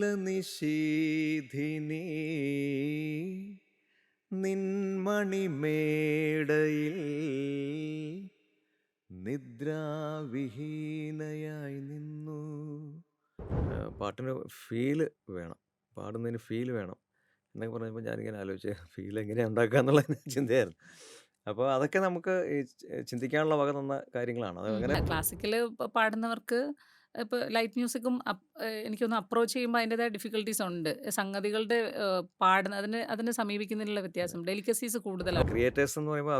നീലനിശീധിനി നിൻമണിമേടയിൽ നിദ്രാവിഹീനയായി നിന്നു. പാട്ടിന് ഫീല് വേണം, പാടുന്നതിന് ഫീല് വേണം എന്നൊക്കെ പറഞ്ഞപ്പോൾ ഞാനിങ്ങനെ ആലോചിച്ച് ഫീൽ എങ്ങനെയാണ് ഉണ്ടാക്കുക എന്നുള്ള ചിന്തയായിരുന്നു. അപ്പോൾ അതൊക്കെ നമുക്ക് ഈ ചിന്തിക്കാനുള്ള വക തന്ന കാര്യങ്ങളാണ്. അത് അങ്ങനെ ക്ലാസിക്കല് പാടുന്നവർക്ക് ഇപ്പൊ ലൈറ്റ് മ്യൂസിക്കും എനിക്ക് തോന്നുന്നു അപ്രോച്ച് ചെയ്യുമ്പോൾ അതിൻ്റെതായ ഡിഫിക്കൽട്ടീസ് ഉണ്ട്. സംഗതികളുടെ അതിനെ സമീപിക്കുന്നതിലുള്ള വ്യത്യാസം, ഡെലിക്കസീസ് കൂടുതലാവും. ക്രിയേറ്റേഴ്സ് എന്ന് പറയുമ്പോൾ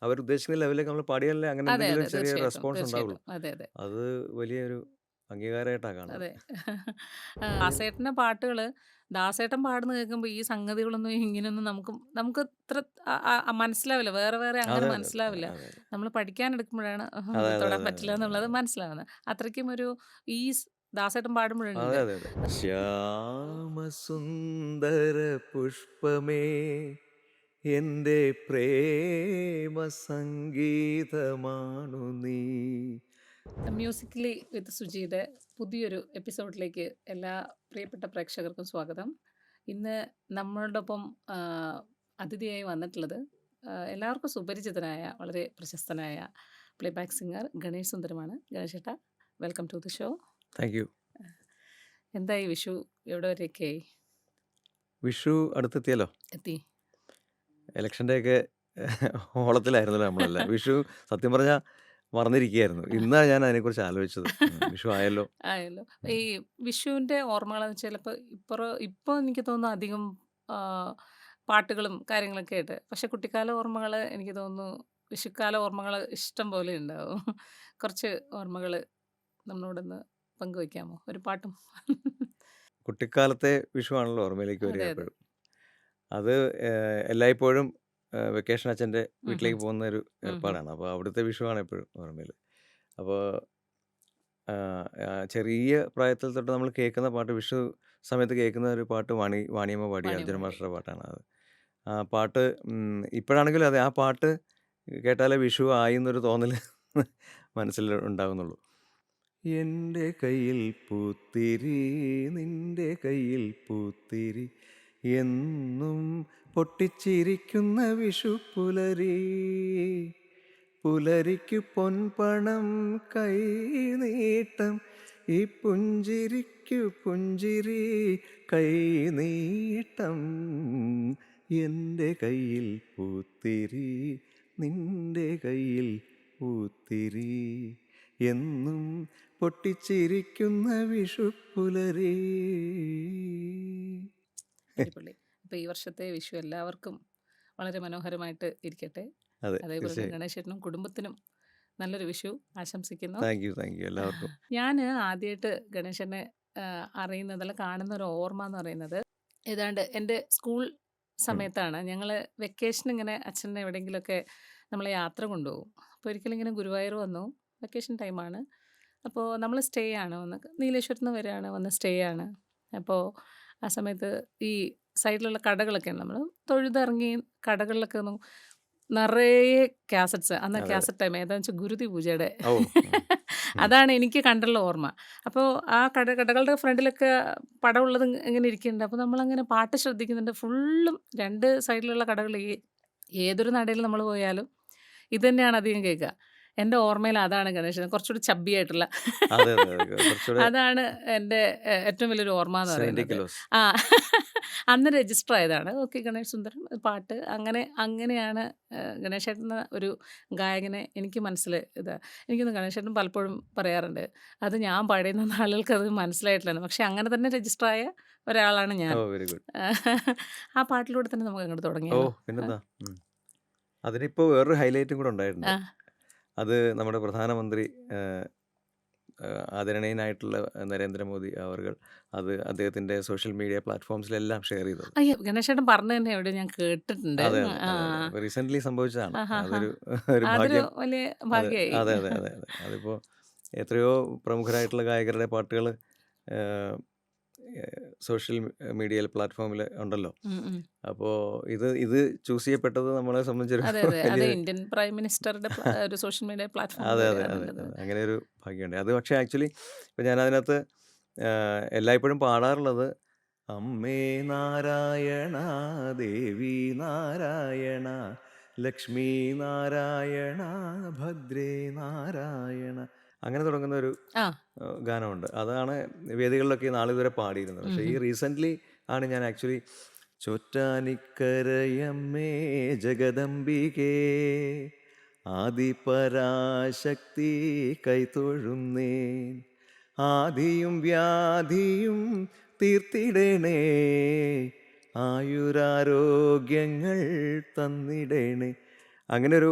അവരുദ്ദേശിക്കുന്ന ലെവലിലേക്ക് നമ്മൾ പാടിയാലേ അങ്ങനെ അതെ, എന്തെങ്കിലും അതെ. ചെറിയ തീർച്ചയായിട്ടും, റെസ്പോൺസ് ഉണ്ടാവുള്ളൂ. തീർച്ചയായിട്ടും. അതെ, അതെ. അത് വലിയൊരു അംഗീകാരമായിട്ടാണ് കാണുന്നത്. അതെ. ദാസേട്ടൻ്റെ പാട്ടുകള് ദാസേട്ടൻ പാടുന്ന കേൾക്കുമ്പോൾ ഈ സംഗതികളൊന്നും ഇങ്ങനെയൊന്നും നമുക്ക് നമുക്ക് ഇത്ര മനസ്സിലാവില്ല. വേറെ വേറെ അങ്ങനെ അതെ അതെ മനസ്സിലാവില്ല. അതെ നമ്മൾ പഠിക്കാനെടുക്കുമ്പോഴാണ് അതെ ഇത് അതെ തൊടാൻ അതെ പറ്റില്ല അതെ എന്നുള്ളത് അതെ മനസ്സിലാവുന്നത്. അത്രയ്ക്കും ഒരു ഈ ദാസേട്ടൻ അതെ പാടുമ്പോഴുണ്ട്. അതെ അതെ. ശ്യാമസുന്ദര പുഷ്പമേ എൻ്റെ പ്രേമ സംഗീതമാണു നീ. മ്യൂസിക്കലി വിത്ത് സുജിയുടെ പുതിയൊരു എപ്പിസോഡിലേക്ക് എല്ലാ പ്രിയപ്പെട്ട പ്രേക്ഷകർക്കും സ്വാഗതം. ഇന്ന് നമ്മളോടൊപ്പം ആ, അതിഥിയായി വന്നിട്ടുള്ളത് എല്ലാവർക്കും സുപരിചിതനായ വളരെ പ്രശസ്തനായ പ്ലേബാക്ക് സിംഗർ ഗണേഷ് സുന്ദരമാണ്. ഗണേഷ് ചേട്ടാ, welcome to the show. Thank you. എന്തായി വിഷു എവിടെ വരെയൊക്കെയായി വിഷു അടുത്തെത്തിയല്ലോ. എത്തി? ഇലക്ഷൻ്റെ ഒക്കെ ഓളത്തിലായിരുന്നല്ലോ നമ്മളെല്ലാം. വിഷു സത്യം പറഞ്ഞാൽ മറന്നിരിക്കുകയായിരുന്നു. ഇന്നാണ് ഞാൻ അതിനെക്കുറിച്ച് ആലോചിച്ചത്. വിഷു ആയല്ലോ. ആയല്ലോ. ഈ വിഷുവിൻ്റെ ഓർമ്മകളെന്ന് വെച്ചാൽ ഇപ്പോൾ എനിക്ക് തോന്നുന്നു അധികം ആ, പാട്ടുകളും കാര്യങ്ങളൊക്കെ ആയിട്ട്. പക്ഷെ കുട്ടിക്കാല ഓർമ്മകൾ എനിക്ക് തോന്നുന്നു വിഷുക്കാല ഓർമ്മകൾ ഇഷ്ടം പോലെ ഉണ്ടാവും. കുറച്ച് ഓർമ്മകൾ നമ്മളോടൊന്ന് പങ്കുവയ്ക്കാമോ? ഒരു പാട്ടും. കുട്ടിക്കാലത്തെ വിഷു ആണല്ലോ ഓർമ്മയിലേക്ക് വരിക അതെ, അതെ. എപ്പോഴും. അത് എല്ലായ്പ്പോഴും വെക്കേഷൻ അച്ഛൻ്റെ ഉം, ഉം. വീട്ടിലേക്ക് പോകുന്ന ഒരു ഉം, ഉം. ഏർപ്പാടാണ്. അപ്പോൾ അവിടുത്തെ വിഷുവാണ് എപ്പോഴും ഓർമ്മയിൽ. അപ്പോൾ ചെറിയ പ്രായത്തിൽ തൊട്ട് നമ്മൾ കേൾക്കുന്ന പാട്ട്, വിഷു സമയത്ത് കേൾക്കുന്ന ഒരു പാട്ട് വാണിയമ്മ പാടിയ അർജുന വാണിയമ്പാടി. മാസ്റ്ററുടെ പാട്ടാണ് അത്. ആ പാട്ട് ഇപ്പോഴാണെങ്കിലും അതെ, ആ പാട്ട് കേട്ടാലേ വിഷു ആയി എന്നൊരു തോന്നൽ മനസ്സിൽ ഉണ്ടാകുന്നുള്ളൂ. എൻ്റെ കയ്യിൽ പൂത്തിരി നിൻ്റെ കയ്യിൽ പൂത്തിരി എന്നും പൊട്ടിച്ചിരിക്കുന്ന വിഷു പുലരി, പുലരിക്കു പൊൻപണം കൈനീട്ടം, ഈ പുഞ്ചിരിക്കു പുഞ്ചിരി കൈനീട്ടം. എൻ്റെ കയ്യിൽ പൂത്തിരി നിൻ്റെ കയ്യിൽ പൂത്തിരി എന്നും പൊട്ടിച്ചിരിക്കുന്ന വിഷുപ്പുലരി. അടിപൊളി. അപ്പോൾ ഈ വർഷത്തെ വിഷു എല്ലാവർക്കും വളരെ മനോഹരമായിട്ട് ഇരിക്കട്ടെ. അതെ, അതേപോലെ തന്നെ തീർച്ചയായും. ഗണേശേട്ടനും കുടുംബത്തിനും നല്ലൊരു വിഷു ആശംസിക്കുന്നു. താങ്ക് യു, താങ്ക് യു എല്ലാവർക്കും. ഞാൻ ആദ്യമായിട്ട് ഗണേശനെ അറിയുന്നത്, അല്ല കാണുന്ന ഒരു ഓർമ്മ എന്ന് പറയുന്നത്, ഏതാണ്ട് എൻ്റെ സ്കൂൾ ഉം. സമയത്താണ്. ഞങ്ങൾ വെക്കേഷൻ ഇങ്ങനെ അച്ഛനെ എവിടെയെങ്കിലുമൊക്കെ നമ്മളെ യാത്ര കൊണ്ടുപോകും. അപ്പോൾ ഒരിക്കലും ഇങ്ങനെ ഗുരുവായൂർ വന്നു. വെക്കേഷൻ ടൈമാണ്. അപ്പോൾ നമ്മൾ സ്റ്റേ ആണ് നീലേശ്വരത്ത് നിന്ന് വരികയാണ്, സ്റ്റേ ആണ്. അപ്പോൾ ആ സമയത്ത് ഈ സൈഡിലുള്ള കടകളൊക്കെയാണ്, നമ്മൾ തൊഴുതിറങ്ങി കടകളിലൊക്കെ ഒന്ന് നിറയെ കാസറ്റ്സ്. അന്ന് അതെ അതെ. കാസറ്റ് ടൈം ഏതാണെന്ന് വെച്ചാൽ ഗുരുതി പൂജയുടെ. ഓ. ഉം. അതാണ് എനിക്ക് കണ്ടുള്ള ഓർമ്മ. അപ്പോൾ ആ കടകളുടെ ഫ്രണ്ടിലൊക്കെ പടമുള്ളത് ഇങ്ങനെ ഇരിക്കുന്നുണ്ട്. അപ്പോൾ നമ്മളങ്ങനെ പാട്ട് ശ്രദ്ധിക്കുന്നുണ്ട്. ഫുള്ളും 2 സൈഡിലുള്ള കടകൾ, ഏതൊരു നടയിൽ നമ്മൾ പോയാലും ഇത് തന്നെയാണ് അധികം കേൾക്കുക. എൻ്റെ ഓർമ്മയിൽ അതാണ് ഗണേശൻ കുറച്ചുകൂടി ചബ്ബിയായിട്ടുള്ള. അതെ അതെ അതെ, കുറച്ചുകൂടെ അതാണ് എൻ്റെ ഏറ്റവും വലിയൊരു ഓർമ്മ എന്ന് പറയുന്നത്. സെവൻറ്റിക്കിലോസ്. ആ. അന്ന് രജിസ്റ്റർ ആയതാണ്. ഓക്കെ, ഗണേഷ് സുന്ദരം പാട്ട് അങ്ങനെയാണ് ഗണേശേട്ടൻ എന്ന ഒരു ഗായകനെ എനിക്ക് എനിക്കൊന്ന് ഗണേശേട്ടൻ പലപ്പോഴും പറയാറുണ്ട്, അത് ഞാൻ പാടിയെന്ന ആളുകൾക്ക് അത് മനസ്സിലായിട്ടില്ലെന്ന്. പക്ഷെ അങ്ങനെ തന്നെ രജിസ്റ്റർ ആയ ഒരാളാണ് ഓ, ഞാൻ. Very good. ആ പാട്ടിലൂടെ തന്നെ നമുക്ക് അങ്ങോട്ട് ഓ, തുടങ്ങിയാലോ? പിന്നെന്താ. അതിനിപ്പോൾ വേറൊരു ഹൈലൈറ്റും കൂടെ ഉണ്ടായിട്ടുണ്ട്. ആ. അത് നമ്മുടെ പ്രധാനമന്ത്രി ആദരണീയനായിട്ടുള്ള നരേന്ദ്രമോദി അത് അദ്ദേഹത്തിൻ്റെ സോഷ്യൽ മീഡിയ പ്ലാറ്റ്ഫോംസിലെല്ലാം ഷെയർ ചെയ്തത്. അയ്യോ, ഗണേശേട്ടൻ പറഞ്ഞു തന്നെ എവിടെ ഞാൻ കേട്ടിട്ടുണ്ട്. അതെ അതെ ആ. അതെ അതെ, അപ്പോൾ റീസെൻ്റ്ലി സംഭവിച്ചതാണ്. ആ, ഹാ, ഹാ. അതൊരു ഒരു അതൊരു ഭാഗ്യം. വലിയ അതെ ഭാഗ്യമായി. അതെ അതെ അതെ അതെ, അതിപ്പോൾ എത്രയോ പ്രമുഖരായിട്ടുള്ള ഗായകരുടെ പാട്ടുകൾ സോഷ്യൽ മീഡിയ പ്ലാറ്റ്ഫോമിൽ ഉണ്ടല്ലോ. ഉം, ഉം. അപ്പോൾ ഇത് ചൂസ് ചെയ്യപ്പെട്ടത് നമ്മളെ സംബന്ധിച്ചൊരു അതെ, അതെ. അത് വലിയ. ഇന്ത്യൻ പ്രൈം മിനിസ്റ്ററുടെ ഒരു സോഷ്യൽ മീഡിയ പ്ലാറ്റ്ഫോമിൽ അതെ അതെ അതെ വരികയാണെന്നുള്ളത്. അതെ, അങ്ങനെ ഒരു ഭാഗ്യമുണ്ട്. അത് പക്ഷേ ആക്ച്വലി ഇപ്പോൾ ഞാൻ അതിനകത്ത് എല്ലായ്പ്പോഴും പാടാറുള്ളത് അമ്മേ നാരായണ, ദേവി നാരായണ, ലക്ഷ്മി നാരായണ, ഭദ്രേ നാരായണ, അങ്ങനെ തുടങ്ങുന്ന ഒരു ആ. ഗാനമുണ്ട്. അതാണ് വേദികളിലൊക്കെ നാളിതുവരെ പാടിയിരുന്നത്. പക്ഷേ ഈ റീസെൻ്റ്ലി ആണ് ഞാൻ ആക്ച്വലി ചോറ്റാനിക്കരയമ്മേ ജഗദംബികേ ആദിപരാശക്തി കൈതൊഴുന്നേൻ, ആദിയും വ്യാധിയും തീർത്തിടണേ, ആയുരാരോഗ്യങ്ങൾ തന്നിടണേ. അങ്ങനെ ഒരു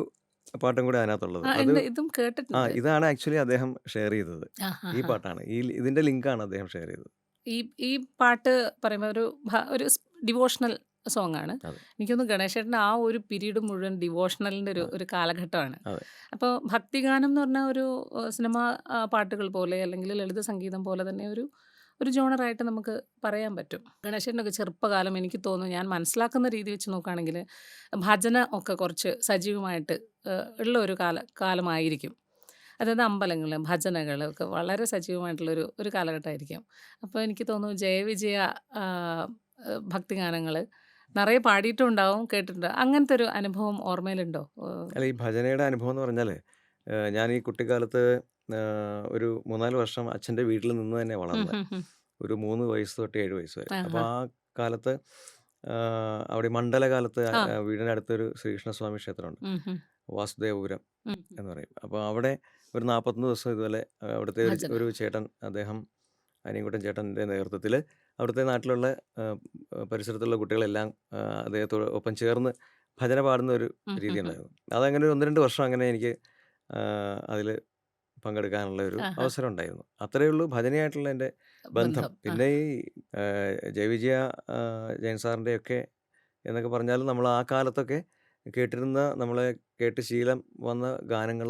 പാട്ടും കൂടെ അതിനകത്തുള്ളത്. അത് ഇതും കേട്ടിട്ടുണ്ട്. ഇതാണ് ആക്ച്വലി അദ്ദേഹം ഷെയർ ചെയ്തത്. ആ, ആ, ഈ ആ. പാട്ടാണ്. ഇതിന്റെ ലിങ്കാണ് അദ്ദേഹം ഷെയർ ചെയ്തത്. ഈ ഈ പാട്ട് പറയുമ്പോൾ ഒരു ഡിവോഷണൽ സോങ് ആണ്. അതെ. എനിക്ക് തോന്നുന്നു ഗണേശേട്ടൻ്റെ ആ ഒരു പീരീഡ് മുഴുവൻ ഡിവോഷണലിൻ്റെ ഒരു കാലഘട്ടമാണ്. അതെ. അപ്പോൾ ഭക്തിഗാനം എന്ന് പറഞ്ഞാൽ ഒരു സിനിമ പാട്ടുകൾ പോലെ അല്ലെങ്കിൽ ലളിത സംഗീതം പോലെ തന്നെ ഒരു ജോണറായിട്ട് നമുക്ക് പറയാൻ പറ്റും. ഗണേശേട്ടനൊക്കെ ചെറുപ്പകാലം എനിക്ക് തോന്നുന്നു, ഞാൻ മനസ്സിലാക്കുന്ന രീതി വെച്ച് നോക്കുകയാണെങ്കിൽ ഭജന ഒക്കെ കുറച്ച് സജീവമായിട്ട് ഉള്ള ഒരു കാലമായിരിക്കും. അതായത് അമ്പലങ്ങൾ, ഭജനകൾ ഒക്കെ വളരെ സജീവമായിട്ടുള്ളൊരു കാലഘട്ടമായിരിക്കും. അപ്പോൾ എനിക്ക് തോന്നുന്നു ജയവിജയ ഭക്തിഗാനങ്ങൾ നിറയെ പാടിയിട്ടുണ്ടാവും, കേട്ടിട്ടുണ്ട്. അങ്ങനത്തെ ഒരു അനുഭവം ഓർമ്മയിലുണ്ടോ? അല്ല, ഈ ഭജനയുടെ അനുഭവം എന്ന് പറഞ്ഞാൽ ഞാൻ ഈ കുട്ടിക്കാലത്ത് ഒരു 3-4 വർഷം അച്ഛൻ്റെ വീട്ടിൽ നിന്ന് തന്നെ ഉം, വളർന്നത്. ഉം, ഉം. ഒരു 3 വയസ്സ് തൊട്ട് 7 വയസ്സ് വരെ. അപ്പോൾ ആഹാ. ആ കാലത്ത് അവിടെ മണ്ഡലകാലത്ത് ആ. വീടിനടുത്തൊരു ശ്രീകൃഷ്ണസ്വാമി ക്ഷേത്രമുണ്ട്, ഉം, ഉം. വാസുദേവപുരം ഉം, ഉം. എന്ന് പറയും. അപ്പോൾ അവിടെ ഒരു 41 ദിവസം ഇതുപോലെ അവിടുത്തെ ഭജന. ഒരു ചേട്ടൻ, അദ്ദേഹം അനിയൻകുട്ടൻ ചേട്ടൻ്റെ നേതൃത്വത്തിൽ അവിടുത്തെ നാട്ടിലുള്ള പരിസരത്തുള്ള കുട്ടികളെല്ലാം അദ്ദേഹത്തോട് ഒപ്പം ചേർന്ന് ഭജന പാടുന്ന ഒരു ഉം, രീതി ഉം, ഉം. ഉണ്ടായിരുന്നു. അതങ്ങനെ ഒരു 1-2 വർഷം അങ്ങനെ എനിക്ക് അതിൽ പങ്കെടുക്കാനുള്ള ഒരു ആഹാ. അവസരം ഉണ്ടായിരുന്നു. അത്രയേ ഉള്ളൂ ഭജനയായിട്ടുള്ള എൻ്റെ ബന്ധം. ബന്ധം. ആ. പിന്നെ ഈ ജയവിജയ ജയൻ സാറിൻ്റെയൊക്കെ എന്നൊക്കെ പറഞ്ഞാൽ നമ്മൾ ആ കാലത്തൊക്കെ കേട്ടിരുന്ന, നമ്മളെ കേട്ട് ശീലം വന്ന ഗാനങ്ങൾ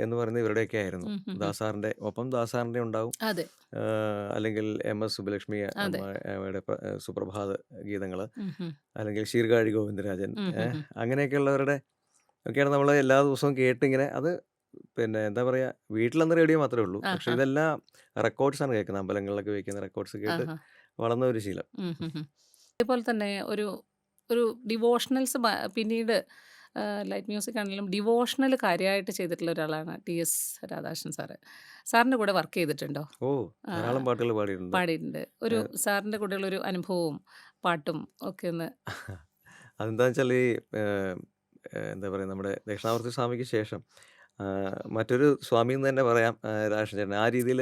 എന്ന് പറയുന്നത് ഇവരുടെയൊക്കെ ആയിരുന്നു. ഉം, ഉം, ഉം. ദാസാറിൻ്റെ ഒപ്പം ദാസാറിൻ്റെ ഉണ്ടാവും, അതെ, അല്ലെങ്കിൽ എം.എസ്. സുബ്ബലക്ഷ്മി അതെ. അമ്മയുടെ സുപ്രഭാത ഗീതങ്ങൾ, ഉം, ഉം. അല്ലെങ്കിൽ ശീർകാഴി ഗോവിന്ദരാജൻ, ഉം, ഉം, ഉം. അങ്ങനെയൊക്കെയുള്ളവരുടെ ഒക്കെയാണ് നമ്മൾ എല്ലാ ദിവസവും കേട്ടിങ്ങനെ. അത് പിന്നെ എന്താ പറയുക, വീട്ടിലന്ന് റേഡിയോ മാത്രമേ ഉള്ളൂ. പക്ഷേ ആഹാ. ഇതെല്ലാം റെക്കോർഡ്സാണ് കേൾക്കുന്നത്, അമ്പലങ്ങളിലൊക്കെ വയ്ക്കുന്ന റെക്കോർഡ്സ് കേട്ട് ആഹാ. വളർന്ന ഒരു ശീലം. ഉം, ഉം, ഉം. അതേപോലെ തന്നെ ഒരു ഡിവോഷണൽസ് പിന്നീട് ലൈറ്റ് മ്യൂസിക് ആണെങ്കിലും ഡിവോഷണൽ കാര്യമായിട്ട് ചെയ്തിട്ടുള്ള ഒരാളാണ് ടി.എസ്. രാധാകൃഷ്ണൻ സാറ്. സാറിൻ്റെ കൂടെ വർക്ക് ചെയ്തിട്ടുണ്ടോ? ഓ, ആ, ധാരാളം പാട്ടുകൾ പാടിയിട്ടുണ്ട്. പാടിയിട്ടുണ്ട്. സാറിൻ്റെ കൂടെയുള്ളൊരു അനുഭവവും പാട്ടും ഒക്കെ ഒന്ന്. അതെന്താ വെച്ചാൽ ഈ എന്താ പറയുക, നമ്മുടെ ദക്ഷിണാമൂർത്തി സ്വാമിക്ക് ശേഷം മറ്റൊരു സ്വാമി എന്ന് തന്നെ പറയാം രാധാകൃഷ്ണൻ ചേട്ടൻ. ആ രീതിയിൽ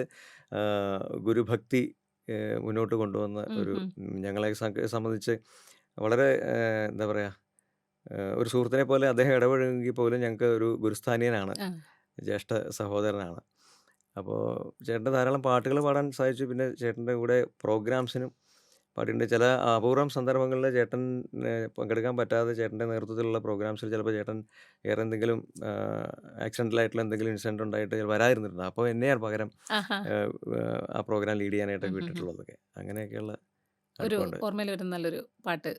ഗുരുഭക്തി മുന്നോട്ട് കൊണ്ടുവന്ന ഉം, ഒരു, ഉം. ഞങ്ങളെ സംബന്ധിച്ച് വളരെ എന്താ പറയുക, ഒരു സുഹൃത്തിനെ പോലെ അദ്ദേഹം ഇടപഴകുമെങ്കിൽ പോലും ഞങ്ങൾക്ക് ഒരു ഗുരുസ്ഥാനീയനാണ്, ആ. ജ്യേഷ്ഠ സഹോദരനാണ്. അപ്പോൾ ചേട്ടൻ്റെ ധാരാളം പാട്ടുകൾ പാടാൻ സാധിച്ചു. പിന്നെ ചേട്ടൻ്റെ കൂടെ പ്രോഗ്രാംസിനും പാടിയിട്ടുണ്ട്. ചില അപൂർവം സന്ദർഭങ്ങളിൽ ചേട്ടൻ പങ്കെടുക്കാൻ പറ്റാതെ ചേട്ടൻ്റെ നേതൃത്വത്തിലുള്ള പ്രോഗ്രാംസിൽ ചിലപ്പോൾ ചേട്ടൻ വേറെ എന്തെങ്കിലും ആക്സിഡൻ്റലായിട്ടുള്ള എന്തെങ്കിലും ഇൻസിഡൻറ്റ് ഉണ്ടായിട്ട് വരാതിരുന്നിട്ടുണ്ട്. അപ്പോൾ എന്നെയാണ് പകരം ആഹാ. ആ പ്രോഗ്രാം ലീഡ് ചെയ്യാനായിട്ടൊക്കെ ഉം, ഉം, ഉം. വിട്ടിട്ടുള്ളതൊക്കെ. അങ്ങനെയൊക്കെയുള്ള ഒരു അടുപ്പമുണ്ട്. ഓർമ്മയിൽ വരുന്ന നല്ലൊരു പാട്ട്.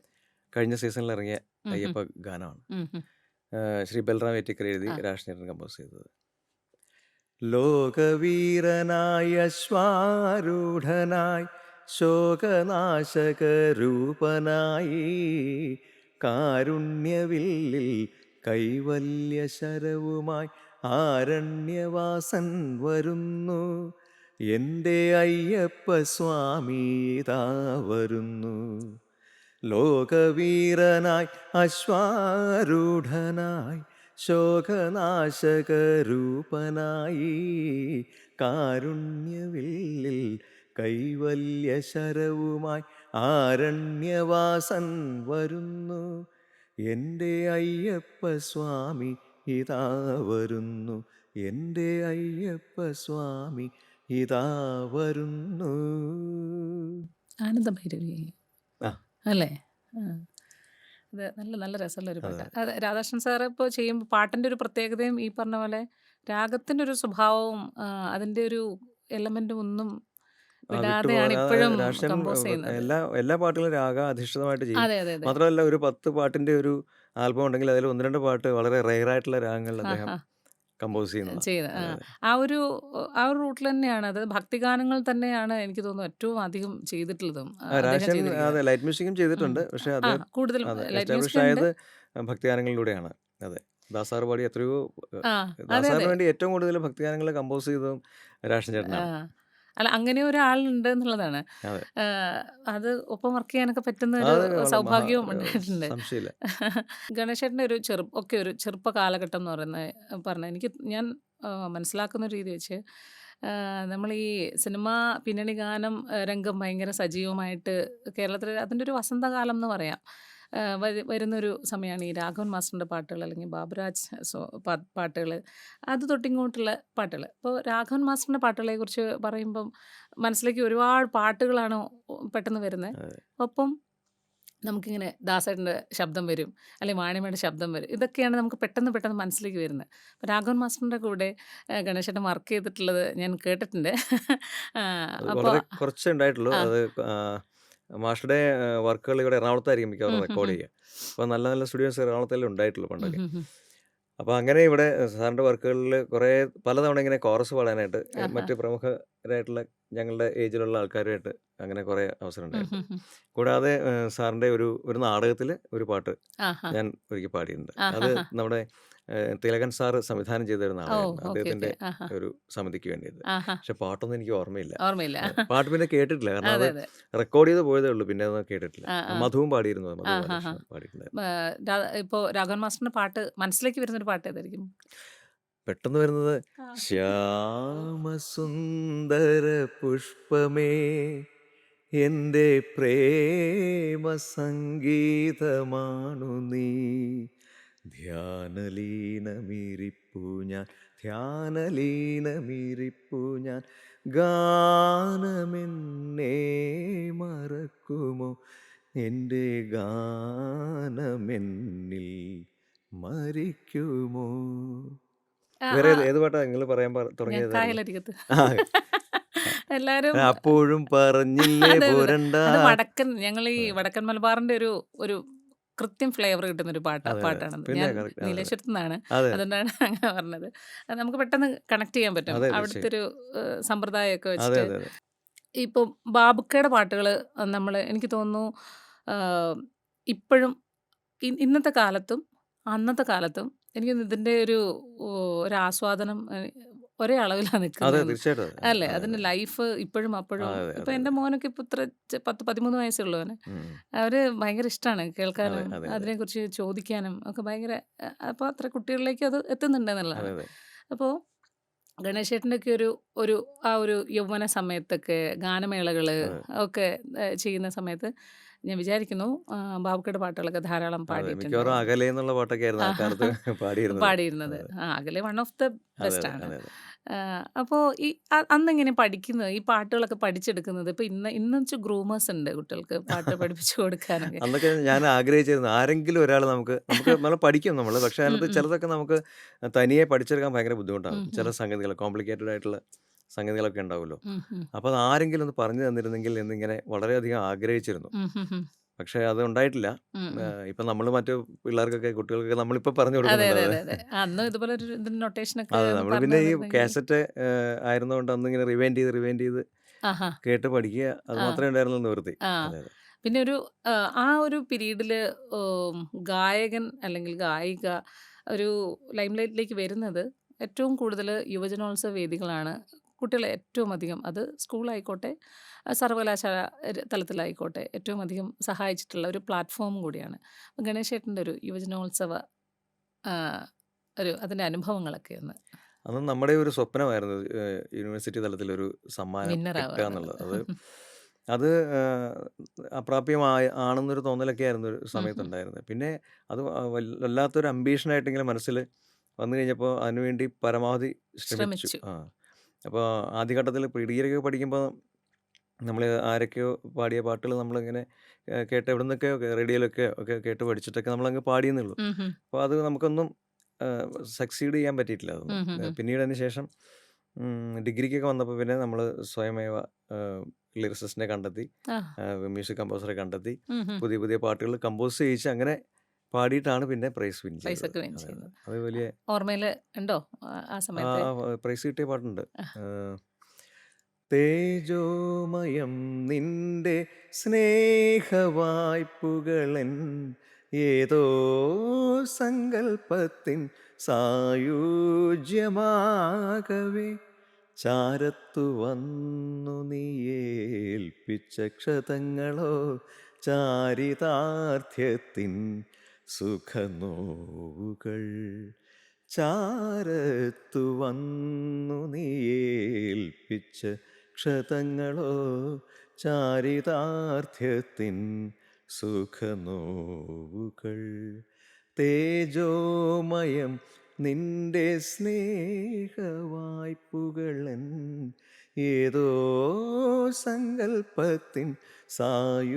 കഴിഞ്ഞ സീസണിൽ ഇറങ്ങിയ ഉം, ഉം. അയ്യപ്പ ഗാനമാണ്. ഉം, ഉം. ശ്രീ ബൽറാം ഏറ്റിക്കര എഴുതി ആ. രാഷ്ട്രീയൻ കമ്പോസ് ചെയ്തത്. ലോകവീരനായ ശ്വാരൂഢനായി ശോകനാശകരൂപനായി കാരുണ്യവില്ലിൽ കൈവല്യ ശരവുമായി ആരണ്യവാസൻ വരുന്നു, എൻ്റെ അയ്യപ്പ സ്വാമി ഇതാ വരുന്നു. ലോകവീരനായി അശ്വാരൂഢനായി ശോകനാശകരൂപനായി കാരുണ്യവില്ലിൽ കൈവല്യ ശരവുമായി ആരണ്യവാസൻ വരുന്നു, എൻ്റെ അയ്യപ്പ സ്വാമി ഇതാ വരുന്നു, എൻ്റെ അയ്യപ്പ സ്വാമി ഇതാ വരുന്നു. ആനന്ദഭൈരവി ആ, അല്ലേ? ആ. അത് നല്ല നല്ല രസമുള്ളൊരു അതെ. പാട്ടാണ്. അത് രാധാകൃഷ്ണൻ സാറ് ഇപ്പോൾ ചെയ്യുമ്പോൾ പാട്ടിൻ്റെ ഒരു പ്രത്യേകതയും ഈ പറഞ്ഞ പോലെ രാഗത്തിൻ്റെ ഒരു സ്വഭാവവും അതിൻ്റെ ഒരു എലമെൻറ്റും ഒന്നും വിടാതെയാണ് വിട്ടുപോകാതെ ഇപ്പോഴും രാഷൻ കമ്പോസ് ചെയ്യുന്നത്. എല്ലാ പാട്ടുകളും രാഗ അധിഷ്ഠിതമായിട്ട് ചെയ്യും. അതെ, അതെ, അതെ. മാത്രമല്ല, ഒരു 10 പാട്ടിൻ്റെ ഒരു ആൽബം ഉണ്ടെങ്കിൽ അതിൽ 1-2 പാട്ട് വളരെ റെയർ ആയിട്ടുള്ള രാഗങ്ങളിൽ അദ്ദേഹം ആഹാ. കമ്പോസ് ചെയ്യുന്നതാണ്. ചെയ്ത് അതെ അതെ ആ ഒരു റൂട്ടിൽ തന്നെയാണ്. അത് ഭക്തിഗാനങ്ങൾ തന്നെയാണ് എനിക്ക് തോന്നുന്നു ഏറ്റവും അധികം ചെയ്തിട്ടുള്ളതും അദ്ദേഹം രാജൻ ചെയ്തിരിക്കുന്നത്. അതെ ലൈറ്റ് മ്യൂസിക്കും ചെയ്തിട്ടുണ്ട്. പക്ഷേ ആ അദ്ദേഹം കൂടുതൽ അതെ ലൈറ്റ് മ്യൂസിക് എസ്റ്റാബ്ലിഷ് ഉണ്ട്. ആയത് ഭക്തിഗാനങ്ങളിലൂടെയാണ്. അതെ. ദാസാർ പാടി എത്രയോ ആ അതെ ദാസാറിന് അതെ വേണ്ടി ഏറ്റവും കൂടുതൽ ഭക്തിഗാനങ്ങൾ കമ്പോസ് ചെയ്തതും രാഷൻ ആ. ചേട്ടനാണ്. അല്ല അങ്ങനെ ഒരാളുണ്ട് എന്നുള്ളതാണ്. അതെ. അത് ഒപ്പം വർക്ക് ചെയ്യാനൊക്കെ പറ്റുന്ന ഒരു അത് വളരെ സൗഭാഗ്യവും ഉണ്ടായിട്ടുണ്ട്. സംശയമില്ല. ഗണേശേട്ടൻ്റെ ഒരു ഒക്കെ ഒരു ചെറുപ്പ കാലഘട്ടം എന്ന് പറഞ്ഞാൽ ഞാൻ മനസ്സിലാക്കുന്ന ഒരു രീതി വെച്ച് നമ്മൾ ഈ സിനിമ പിന്നണി ഗാനം രംഗം ഭയങ്കര സജീവമായിട്ട് കേരളത്തിൽ അതിൻ്റെ ഒരു വസന്തകാലം എന്ന് പറയാം. വരുന്നൊരു സമയമാണ് ഈ രാഘവൻ മാസ്റ്ററിൻ്റെ പാട്ടുകൾ അല്ലെങ്കിൽ ബാബുരാജ് പാട്ടുകൾ അത് തൊട്ടിങ്ങോട്ടുള്ള പാട്ടുകൾ. ഇപ്പോൾ രാഘവൻ മാസ്റ്ററിൻ്റെ പാട്ടുകളെക്കുറിച്ച് പറയുമ്പം മനസ്സിലേക്ക് ഒരുപാട് പാട്ടുകളാണ് പെട്ടെന്ന് വരുന്നത്. അതെ. ഒപ്പം നമുക്കിങ്ങനെ ദാസേട്ടൻ്റെ ശബ്ദം വരും, അല്ലെങ്കിൽ വാണിയമ്മയുടെ ശബ്ദം വരും. ഇതൊക്കെയാണ് നമുക്ക് പെട്ടെന്ന് മനസ്സിലേക്ക് വരുന്നത്. അപ്പോൾ രാഘവൻ മാസ്റ്ററിൻ്റെ കൂടെ ഗണേശേട്ടൻ വർക്ക് ചെയ്തിട്ടുള്ളത് ഞാൻ കേട്ടിട്ടുണ്ട്. അത് അപ്പോൾ വളരെ കുറച്ചേ ഉണ്ടായിട്ടുള്ളൂ. ആ അത് മാഷുടെ വർക്കുകൾ ഇവിടെ എറണാകുളത്തായിരിക്കും മിക്കവാറും റെക്കോർഡ് ചെയ്യുക. അപ്പോൾ നല്ല നല്ല സ്റ്റുഡിയോസ് എറണാകുളത്തല്ലേ ഉണ്ടായിട്ടുള്ളൂ പണ്ടൊക്കെ. അപ്പോൾ അങ്ങനെ ഇവിടെ സാറിൻ്റെ വർക്കുകളിൽ കുറേ പലതവണ ഇങ്ങനെ കോറസ് പാടാനായിട്ട് മറ്റ് പ്രമുഖരായിട്ടുള്ള ഞങ്ങളുടെ ഏജിലുള്ള ആൾക്കാരുമായിട്ട് അങ്ങനെ കുറേ അവസരം ഉണ്ടായിട്ടുണ്ട്. കൂടാതെ സാറിൻ്റെ ഒരു നാടകത്തിൽ ഒരു പാട്ട് ഞാൻ ഒരിക്കൽ പാടിയിട്ടുണ്ട്. അത് നമ്മുടെ തിലകൻ സാറ് സംവിധാനം ചെയ്ത ഒരു ഓ നാടകമായിരുന്നു. ഓക്കെ അദ്ദേഹത്തിൻ്റെ ഓക്കെ ഒരു സമിതിക്ക് വേണ്ടിയത്. ആഹാ പക്ഷെ പാട്ടൊന്നും എനിക്ക് ഓർമ്മയില്ല. ഓർമ്മയില്ല. പാട്ട് പിന്നെ കേട്ടിട്ടില്ല. കാരണം അത് അതെ അതെ റെക്കോർഡ് ചെയ്ത് പോയതേ ഉള്ളൂ. പിന്നെ അതൊന്നും കേട്ടിട്ടില്ല. ആ ആ മധുവും പാടിയിരുന്നു. മധു ആ ഹാ ഹാ ബാലകൃഷ്ണൻ പാടിയിട്ടുണ്ടായിരുന്നു. ഇപ്പോൾ രാഘവൻ മാസ്റ്ററിൻ്റെ പാട്ട് മനസ്സിലേക്ക് വരുന്നൊരു പാട്ട് ഏതായിരിക്കും? പെട്ടെന്ന് വരുന്നത് ആ. ശ്യാമസുന്ദര പുഷ്പമേ എൻ്റെ പ്രേമ സംഗീതമാണു നീ ധ്യാനലീനമിരിപ്പു ഞാൻ ഗാനമെന്നെ മറക്കുമോ എൻ്റെ ഗാനമെന്നിൽ മരിക്കുമോ. ആ വേറെ ആ ഏത് പാട്ടാ നിങ്ങൾ പറയാൻ ഞാൻ തുടങ്ങിയതായിരുന്നു? കായലരികത്ത് ആ, എല്ലാവരും അപ്പോഴും പറഞ്ഞില്ലേ അതെ അതെ പോരണ്ട. അത് ഞങ്ങൾ ഈ വടക്കൻ മലബാറിന്റെ ഒരു കൃത്യം ഫ്ലേവർ കിട്ടുന്ന ഒരു അതെ അതെ പാട്ടാണത്. പിന്നെ ഞാൻ correct. അതെ അതെ നീലേശ്വരത്തു നിന്നാണ്, അതെ അതുകൊണ്ടാണ് അങ്ങനെ പറഞ്ഞത്. അത് നമുക്ക് പെട്ടെന്ന് കണക്ട് ചെയ്യാൻ പറ്റും അതെ അവിടുത്തെ തീർച്ചയായും. ഒരു സമ്പ്രദായമൊക്കെ അതെ വെച്ചിട്ട്. അതെ അതെ ഇപ്പം ബാബുക്കയുടെ പാട്ടുകൾ നമ്മൾ എനിക്ക് തോന്നുന്നു ആ, ഇപ്പോഴും ഇന്നത്തെ കാലത്തും അന്നത്തെ കാലത്തും എനിക്ക് തോന്നുന്നു ഇതിൻ്റെ ഒരു ആസ്വാദനം ഒരേ അളവിലാണ് അതെ നിൽക്കുന്നത്. തീർച്ചയായിട്ടും അതെ അല്ലേ? അതെ അതിൻ്റെ അതെ ലൈഫ് ഇപ്പോഴും അപ്പോഴും അതെ അതെ ഇപ്പം അതെ എൻ്റെ മോനൊക്കെ ഇപ്പോൾ ഇത്ര 10-13 വയസ്സേ ഉള്ളൂ അവന്. ഉം. അവര് ഭയങ്കര ഇഷ്ടമാണ് അതെ കേൾക്കാനും അതെ അതെ അതിനെക്കുറിച്ച് ചോദിക്കാനും ഒക്കെ ഭയങ്കര അപ്പോൾ അത്ര കുട്ടികളിലേക്ക് അത് എത്തുന്നുണ്ട് അതെ എന്നുള്ളതാണ്. അതെ അപ്പോൾ ഗണേശേട്ടൻ്റെയൊക്കെ ഒരു ഒരു യൗവന സമയത്തൊക്കെ ഗാനമേളകൾ അതെ ഒക്കെ ചെയ്യുന്ന സമയത്ത് ഞാൻ വിചാരിക്കുന്നു ബാബുക്കയുടെ പാട്ടുകളൊക്കെ ധാരാളം അതെ മിക്കവാറും പാടിയിട്ടുണ്ടാവും. അകലെ എന്നുള്ള പാട്ടൊക്കെ ആയിരുന്നു ആ കാലത്ത് പാടിയിരുന്നത്. പാടിയിരുന്നത്. അതെ അകലെ വൺ ഓഫ് ദ അതെ ബെസ്റ്റ് അതെ ആണ്. അതെ അതെ അപ്പോൾ അന്നെങ്ങനെ പഠിക്കുന്നത് ഈ പാട്ടുകളൊക്കെ പഠിച്ചെടുക്കുന്നത്? ഇപ്പോൾ ഇന്ന് വെച്ചാൽ ഗ്രൂമേഴ്സ് ഉണ്ട് കുട്ടികൾക്ക് പാട്ട് പഠിപ്പിച്ചു കൊടുക്കാനൊക്കെ. അന്നൊക്കെ ഞാൻ ആഗ്രഹിച്ചിരുന്നു ആരെങ്കിലും ഒരാൾ നമുക്ക് നമുക്ക് നമ്മൾ പഠിക്കും നമ്മൾ. പക്ഷെ ഉം, അതിനകത്ത് ഉം, ചിലതൊക്കെ നമുക്ക് തനിയെ പഠിച്ചെടുക്കാൻ ഭയങ്കര ബുദ്ധിമുട്ടാകും. ഉം, ചില ഉം, സംഗതികൾ കോംപ്ലിക്കേറ്റഡ് ആയിട്ടുള്ള സംഗതികളൊക്കെ ഉണ്ടാവുമല്ലോ. ഉം, ഉം, അപ്പോൾ അത് ആരെങ്കിലും ഒന്ന് പറഞ്ഞു തന്നിരുന്നെങ്കിൽ എന്നിങ്ങനെ വളരെയധികം ആഗ്രഹിച്ചിരുന്നു. ഉം, ഉം, ഉം, പക്ഷേ അത് ഉണ്ടായിട്ടില്ല. ഉം, ഉം. ഇപ്പം നമ്മൾ മറ്റു പിള്ളേർക്കൊക്കെ കുട്ടികൾക്കൊക്കെ നമ്മളിപ്പോൾ പറഞ്ഞു അതെ കൊടുക്കുന്നുണ്ട് അതെ അത്. അതെ അതെ അന്നും ഇതുപോലെ ഒരു ഇതിന് നൊട്ടേഷനൊക്കെ അതെ ഒന്ന് നമ്മൾ പറഞ്ഞു പിന്നെ ഈ തന്നിരുന്നെങ്കിൽ. കാസറ്റ് ആയിരുന്നുകൊണ്ട് അന്നിങ്ങനെ റിവൈൻഡ് ചെയ്ത് ആഹാ കേട്ട് പഠിക്കുക അത് ആ മാത്രമേ ഉണ്ടായിരുന്നുള്ളൂ നിവൃത്തി. ആ അതെ അതെ പിന്നെ ആ ഒരു പീരീഡിൽ ഗായകൻ അല്ലെങ്കിൽ ഗായിക ഒരു ലൈംലൈറ്റിലേക്ക് വരുന്നത് ഏറ്റവും കൂടുതൽ യുവജനോത്സവ വേദികളാണ് കുട്ടികളെ ഏറ്റവും അധികം, അത് സ്കൂളായിക്കോട്ടെ സർവകലാശാല തലത്തിലായിക്കോട്ടെ, ഏറ്റവും അധികം സഹായിച്ചിട്ടുള്ള ഒരു പ്ലാറ്റ്ഫോം കൂടിയാണ്. ഗണേശേട്ടൻ്റെ ഒരു യുവജനോത്സവ ആ, അതിൻ്റെ അനുഭവങ്ങളൊക്കെ ഒന്ന് അന്ന് നമ്മുടെ ഒരു സ്വപ്നമായിരുന്നു യൂണിവേഴ്സിറ്റി തലത്തിലൊരു സമ്മാനം വിന്നറാവുക കിട്ടുക എന്നുള്ളത്. അത് ആണെന്നൊരു തോന്നലൊക്കെ ആയിരുന്നു ഒരു സമയത്തുണ്ടായിരുന്നത്. പിന്നെ അത് വല്ലാത്തൊരു അംബീഷനായിട്ട് ഇങ്ങനെ മനസ്സിൽ വന്നു കഴിഞ്ഞപ്പോൾ അതിനുവേണ്ടി പരമാവധി ശ്രമിച്ചു. ശ്രമിച്ചു. അപ്പോൾ ആദ്യഘട്ടത്തിൽ പ്രീ ഡിഗ്രിയൊക്കെ പഠിക്കുമ്പോൾ നമ്മൾ ആരൊക്കെയോ പാടിയ പാട്ടുകൾ നമ്മളിങ്ങനെ കേട്ട് എവിടെ നിന്നൊക്കെയോ റേഡിയോയിലൊക്കെ ഒക്കെ കേട്ട് പഠിച്ചിട്ടൊക്കെ നമ്മളങ്ങ് പാടിയെന്നുള്ളൂ. ഉം, ഉം, അപ്പോൾ അത് നമുക്കൊന്നും സക്സീഡ് ചെയ്യാൻ പറ്റിയിട്ടില്ല ഉം, അതൊന്നും. ഉം, ഉം. പിന്നീട് അതിന് ശേഷം ഡിഗ്രിക്കൊക്കെ വന്നപ്പോൾ പിന്നെ നമ്മൾ സ്വയമേവ ലിറിസിസ്റ്റിനെ കണ്ടെത്തി, ആ മ്യൂസിക് കമ്പോസറെ കണ്ടെത്തി, ഉം, ഉം, പുതിയ പുതിയ പാട്ടുകൾ കമ്പോസ് ചെയ്യിച്ച് അങ്ങനെ പാടിയിട്ടാണ് പിന്നെ പ്രൈസ് വിൻ ചെയ്തത്. പ്രൈസൊക്കെ വിൻ അതെ, അതെ. ചെയ്യുന്നത്. അത് വലിയ ഓർമ്മയിൽ ഉണ്ടോ ആ സമയത്തെ? പ്രൈസ് കിട്ടിയ പാട്ടുണ്ട്. ആ. തേജോമയം നിന്റെ സ്നേഹവായ്പുകളൻ ഏതോ സങ്കൽപ്പത്തിൻ സായുജ്യമാകവേ ചാരത്തു വന്നു നീയേൽപ്പിച്ച ക്ഷതങ്ങളോ ചാരിതാർത്ഥ്യത്തിൻ സുഖനോവുകൾ ചാരത്തു വന്നു നീയേൽപ്പിച്ച ക്ഷതങ്ങളോ ചാരിതാർത്ഥ്യത്തിൻ സുഖനോവുകൾ തേജോമയം നിന്റെ സ്നേഹവായ്പുകളൻ ഏതോ സങ്കൽപ്പത്തിൻ സായുജ്യമാകവേ.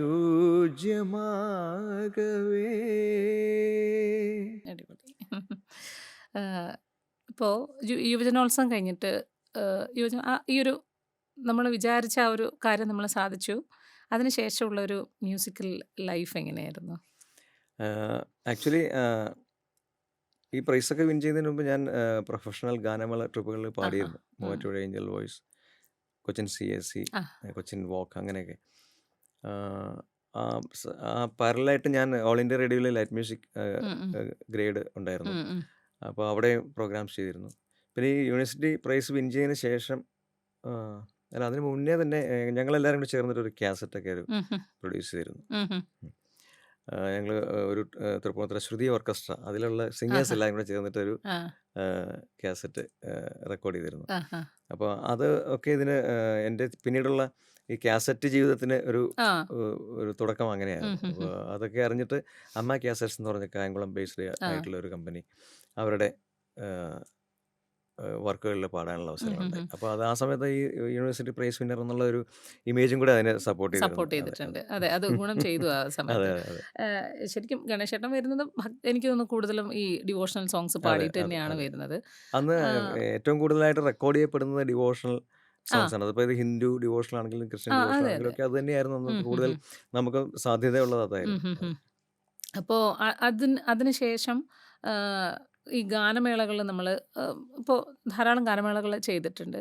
അടിപൊളി. ഇപ്പോൾ യുവജനോത്സവം കഴിഞ്ഞിട്ട് ഈ ഒരു നമ്മൾ വിചാരിച്ച ആ ഒരു കാര്യം നമ്മൾ സാധിച്ചു. അതിന് ശേഷമുള്ള ഒരു മ്യൂസിക്കൽ ലൈഫ് എങ്ങനെയായിരുന്നു? ആക്ച്വലി ഈ പ്രൈസൊക്കെ വിൻ ചെയ്യുന്നതിന് മുമ്പ് ഞാൻ പ്രൊഫഷണൽ ഗാനമേള ട്രിപ്പുകളിൽ ആഹാ. പാടിയിരുന്നു. Muvattupuzha angel voice, Cochin CSC, ആ. കൊച്ചിൻ വോക്ക് അങ്ങനെയൊക്കെ. പാരലായിട്ട് ഞാൻ ഓൾ ഇന്ത്യ റേഡിയോയിൽ ലൈറ്റ് മ്യൂസിക് ഗ്രേഡ് ഉണ്ടായിരുന്നു. അപ്പോൾ അവിടെ പ്രോഗ്രാംസ് ചെയ്തിരുന്നു. പിന്നെ ഈ യൂണിവേഴ്സിറ്റി പ്രൈസ് വിൻ ചെയ്തതിന് ശേഷം അല്ല അതിന് മുന്നേ തന്നെ ഞങ്ങളെല്ലാവരും കൂടി ചേർന്നിട്ട് ഒരു കാസറ്റൊക്കെ പ്രൊഡ്യൂസ് ചെയ്തിരുന്നു. ഞങ്ങൾ ഒരു തൃപ്പൂണിത്തുറ ശ്രുതി ഓർക്കസ്ട്ര അതിലുള്ള സിംഗേഴ്സ് ആഹാ. എല്ലാവരും കൂടെ ചേർന്നിട്ട് ഒരു ആ. കാസറ്റ് റെക്കോർഡ് ചെയ്തിരുന്നു. ആഹാ. അപ്പോൾ അത് ഒക്കെ ഇതിന് എൻ്റെ പിന്നീടുള്ള ഈ കാസറ്റ് ജീവിതത്തിന് ഒരു ആ. ഒരു തുടക്കം അങ്ങനെയായിരുന്നു. അപ്പോൾ അതൊക്കെ അറിഞ്ഞിട്ട് അമ്മ കാസറ്റ്സ് എന്ന് പറഞ്ഞ കായംകുളം ബേസ്ഡ് ആ. ആയിട്ടുള്ള ഒരു കമ്പനി അവരുടെ വർക്കുകളിൽ പാടാനുള്ള അവസരങ്ങളുണ്ടായി. അപ്പോൾ അത് ആ സമയത്ത് ഈ യൂണിവേഴ്സിറ്റി പ്രൈസ് വിന്നർ എന്നുള്ള ഒരു ഇമേജും കൂടെ അതിനെ സപ്പോർട്ട് സപ്പോർട്ട് ചെയ്തിരുന്നു. ചെയ്തിട്ടുണ്ട്. അതെ, അത് ഗുണം ചെയ്തു ആ അതെ സമയത്ത്. അതെ ശരിക്കും ഗണേശേട്ടൻ വരുന്നത് എനിക്ക് തോന്നുന്നു കൂടുതലും ഈ ഡിവോഷണൽ സോങ്സ് അതെ പാടിയിട്ട് അതെ തന്നെയാണ് അതെ വരുന്നത്. അന്ന് ആ. ഏറ്റവും കൂടുതലായിട്ട് റെക്കോർഡ് ചെയ്യപ്പെടുന്നത് ഡിവോഷണൽ ആ. സോങ്സ് ആണ്. അതിപ്പോൾ ഇത് ഹിന്ദു ഡിവോഷണൽ ആണെങ്കിലും ക്രിസ്ത്യൻ ആ, ഡിവോഷണൽ അതെ ആണെങ്കിലും അതെ. ഒക്കെ അത് തന്നെയായിരുന്നു ഉം, അന്ന് ഉം, കൂടുതൽ ഉം. നമുക്ക് സാധ്യതയുള്ളത് അതായിരുന്നു. അതെ. അപ്പോൾ അതിന് ശേഷം ഈ ഗാനമേളകൾ നമ്മൾ ഇപ്പോൾ ധാരാളം ഗാനമേളകൾ ചെയ്തിട്ടുണ്ട്.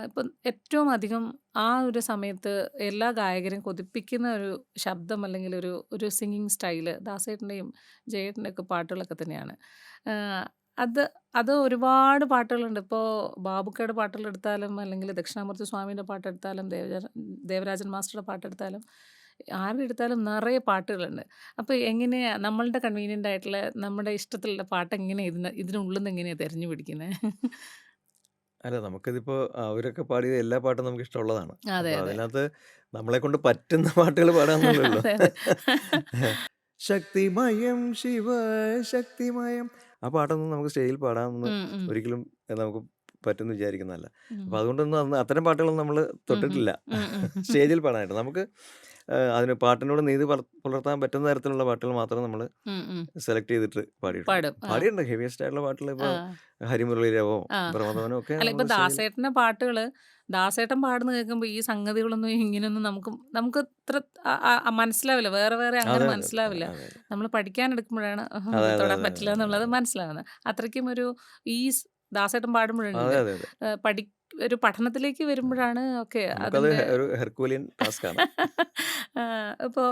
ഇപ്പം ഏറ്റവും അധികം ആ ഒരു സമയത്ത് എല്ലാ ഗായകരെയും കൊതിപ്പിക്കുന്ന ഒരു ശബ്ദം അല്ലെങ്കിൽ ഒരു സിംഗിങ് സ്റ്റൈല് ദാസേട്ടൻ്റെയും ജയേട്ടൻ്റെ ഒക്കെ പാട്ടുകളൊക്കെ തന്നെയാണ്. ആ, അത് അത് ഒരുപാട് പാട്ടുകളുണ്ട്. ഇപ്പോൾ ബാബുക്കയുടെ പാട്ടുകളെടുത്താലും അല്ലെങ്കിൽ ദക്ഷിണാമൂർത്തി സ്വാമിയുടെ പാട്ടെടുത്താലും ദേവരാജൻ മാസ്റ്ററുടെ പാട്ടെടുത്താലും ആരുടെ എടുത്താലും നിറയെ പാട്ടുകളുണ്ട്. അപ്പോൾ എങ്ങനെയാ നമ്മളുടെ കൺവീനിയൻ്റ് ആയിട്ടുള്ള നമ്മുടെ ഇഷ്ടത്തിലുള്ള പാട്ട് എങ്ങനെയാ ഇതിനുള്ളിൽ നിന്ന് എങ്ങനെയാണ് തിരഞ്ഞു പിടിക്കുന്നത്? അല്ല നമുക്കിതിപ്പോൾ അവരൊക്കെ പാടിയ എല്ലാ പാട്ടും നമുക്ക് ഇഷ്ടമുള്ളതാണ്. അതെ അപ്പോൾ അതെ അതിനകത്ത് നമ്മളെ കൊണ്ട് പറ്റുന്ന പാട്ടുകൾ പാടാന്നുള്ളൂ. അതെ അതെ. ശക്തിമയം ശിവശക്തിമയം ആ പാട്ടൊന്നും നമുക്ക് സ്റ്റേജിൽ പാടാമെന്ന് ഉം, ഉം, ഒരിക്കലും നമുക്ക് പറ്റുമെന്ന് വിചാരിക്കുന്നതല്ല. ഉം, അപ്പോൾ അതുകൊണ്ടൊന്നും അന്ന് അത്തരം പാട്ടുകളൊന്നും നമ്മൾ ഉം, ഉം, തൊട്ടിട്ടില്ല ഉം, ഉം, സ്റ്റേജിൽ പാടാനായിട്ട്. നമുക്ക് അതിന് പാട്ടിനോട് നീതി പുലർത്താൻ പറ്റുന്ന തരത്തിലുള്ള പാട്ടുകൾ മാത്രം നമ്മൾ ഉം, ഉം. സെലക്ട് ചെയ്തിട്ട് പാടിയിട്ടുണ്ട്. പാടും. ആ. പാടിയിട്ടുണ്ട് ഹെവിയസ്റ്റ് ആയിട്ടുള്ള പാട്ടുകൾ ആ. ഇപ്പോൾ ഹരിമുരളീരവോ ആ. പ്രമദവനോ ഒക്കെ അല്ല, ഇപ്പൊ നമ്മൾ സ്റ്റേജിൽ ദാസേട്ടന്റെ പാട്ടുകള് ദാസേട്ടൻ പാടുന്ന കേൾക്കുമ്പോൾ ഈ സംഗതികളൊന്നും ഇങ്ങനെയൊന്നും നമുക്ക് ഇത്ര മനസ്സിലാവില്ല. വേറെ വേറെ അങ്ങനെ അതെ അതെ മനസ്സിലാവില്ല. അതെ അതെ നമ്മൾ പഠിക്കാൻ എടുക്കുമ്പോഴാണ് അതെ അതെ തൊടാൻ അതെ പറ്റില്ല അതെ എന്നുള്ളത് അതെ മനസ്സിലാവുന്നത്. അത്രയ്ക്കും ഒരു ഈ ദാസേട്ടൻ അതെ പാടുമ്പോഴുണ്ട് അതെ അതെ ഒരു പഠനത്തിലേക്ക് വരുമ്പോഴാണ് ഓക്കെ നമുക്കത് അതിൻ്റെ ഒരു ഹെർക്കുലിയൻ ടാസ്ക്കാണ്. ഇപ്പോൾ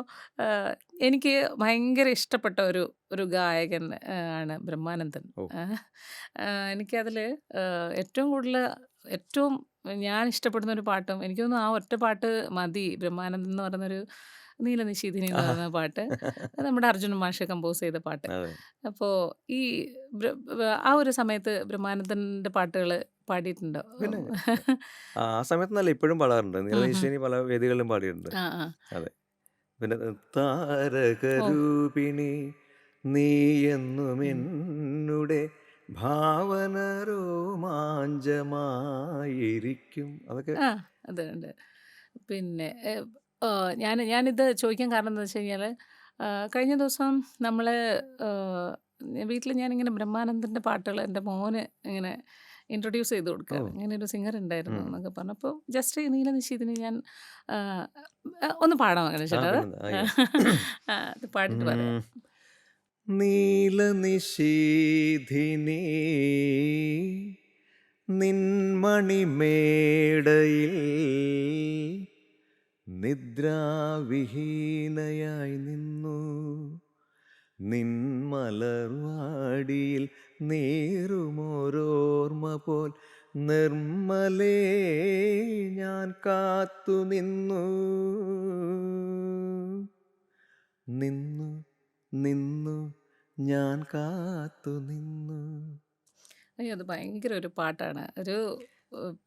എനിക്ക് ഭയങ്കര ഇഷ്ടപ്പെട്ട ഒരു ഗായകൻ ആണ് ബ്രഹ്മാനന്ദൻ. ഓ എനിക്കതിൽ ഏറ്റവും കൂടുതൽ ഏറ്റവും ഞാൻ ഇഷ്ടപ്പെടുന്ന ഒരു പാട്ടും എനിക്ക് തോന്നുന്നു ആ ഒറ്റ പാട്ട് മതി. ബ്രഹ്മാനന്ദൻ എന്ന് പറയുന്നൊരു നീലനിശീഥിനി എന്ന് ആഹാ. പറയുന്ന പാട്ട് അത് നമ്മുടെ അർജുനൻ മാഷ് കമ്പോസ് ചെയ്ത പാട്ട്. അതെ അപ്പോൾ ഈ ആ ഒരു സമയത്ത് ബ്രഹ്മാനന്ദൻ്റെ പാട്ടുകൾ പാടിയിട്ടുണ്ടോ? പിന്നെ ആ സമയത്ത് നല്ല ഇപ്പോഴും പാടാറുണ്ട്. ഉം, ഉം. നീലനിശേനി പല വേദികളിലും പാടിയിട്ടുണ്ട്. ആ ആ അതെ പിന്നെ ഓ താരകരൂപിണി നീയെന്നും ഉം. എന്നുടെ ഭാവന രോമാഞ്ചമായിരിക്കും അതൊക്കെ ആ അതുണ്ട്. പിന്നെ ഞാനിത് ചോദിക്കാൻ കാരണം എന്താ വെച്ച് കഴിഞ്ഞാൽ കഴിഞ്ഞ ദിവസം നമ്മൾ വീട്ടിൽ ഞാനിങ്ങനെ ബ്രഹ്മാനന്ദൻ്റെ പാട്ടുകൾ എൻ്റെ മോന് ഇങ്ങനെ ഇൻട്രൊഡ്യൂസ് ചെയ്ത് ഓ കൊടുക്കുകയാണ്. ഇങ്ങനെ ഒരു സിംഗർ ഉണ്ടായിരുന്നു ഉം. എന്നൊക്കെ പറഞ്ഞപ്പോൾ ജസ്റ്റ് ഈ നീലനിശീഥിനി ഞാൻ ആ, ഒന്ന് പാടാം അങ്ങനെ ആ ചേട്ടാ അത് പിന്നെന്താ ആയിക്കോട്ടെ. അത് പാടിയിട്ട് പറയാം. ഉം. നീലനിശീധിനി നിൻമണിമേടയിൽ നിദ്രാവിഹീനയായി നിന്നു നിൻമലർവാടിയിൽ നീറുമോരോർമ്മ പോൽ നിർമ്മലേ ഞാൻ കാത്തു നിന്നു നിന്നു നിന്നു ഞാൻ കാത്തു നിന്നു. അയ്യോ! അത് ഭയങ്കര ഒരു പാട്ടാണ്. ഒരു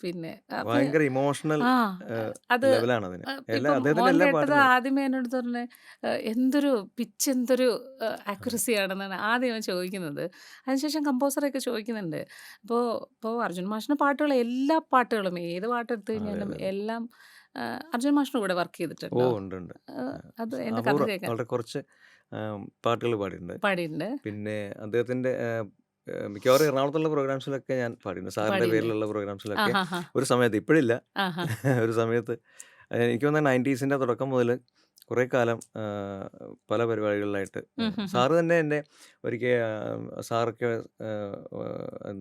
പിന്നെ അപ്പൊ ഭയങ്കര ഇമോഷണൽ ആ അത് ലെവലാണ് അതിന്. ഇപ്പം അദ്ദേഹത്തിന്റെ മോൻ എല്ലാ കേട്ടത് പാട്ടും ആദ്യമേ എന്നോട് പറഞ്ഞെ എന്തൊരു പിച്ച് എന്തൊരു ആക്യുറസി ആണെന്നാണ് ആദ്യം അവൻ ചോദിക്കുന്നത്. അതിനുശേഷം കമ്പോസറൊക്കെ ചോദിക്കുന്നുണ്ട്. ഇപ്പോൾ അർജുൻ മാഷിന്റെ പാട്ടുകൾ എല്ലാ പാട്ടുകളും ഏത് പാട്ടെടുത്ത് അതെ കഴിഞ്ഞാലും അതെ അതെ. എല്ലാം അർജുൻ മാഷിന്റെ കൂടെ വർക്ക് ഓ ചെയ്തിട്ടുണ്ടോ? ഉണ്ട് ഉണ്ട്. അത് എൻ്റെ കഥ അപൂർവം കേൾക്കാൻ വളരെ കുറച്ച് പാട്ടുകൾ പാടിയിട്ടുണ്ട്. പാടിയിട്ടുണ്ട്. പിന്നെ അദ്ദേഹത്തിന്റെ മിക്കവാറും എറണാകുളത്തുള്ള പ്രോഗ്രാംസിലൊക്കെ ഞാൻ പാടിയിട്ടുണ്ട്. സാറിന്റെ പാടിയിട്ടുണ്ട്. പേരിലുള്ള പ്രോഗ്രാംസിലൊക്കെ ആഹാഹാ. ഒരു സമയത്ത്, ഇപ്പോഴില്ല, ആഹാ. ഒരു സമയത്ത് എനിക്ക് തോന്നുന്നത് 90s തുടക്കം മുതൽ കുറേ കാലം പല പരിപാടികളിലായിട്ട് ഉം ഹും ഹും. സാറ് തന്നെ എന്നെ ഒരിക്കൽ സാറൊക്കെ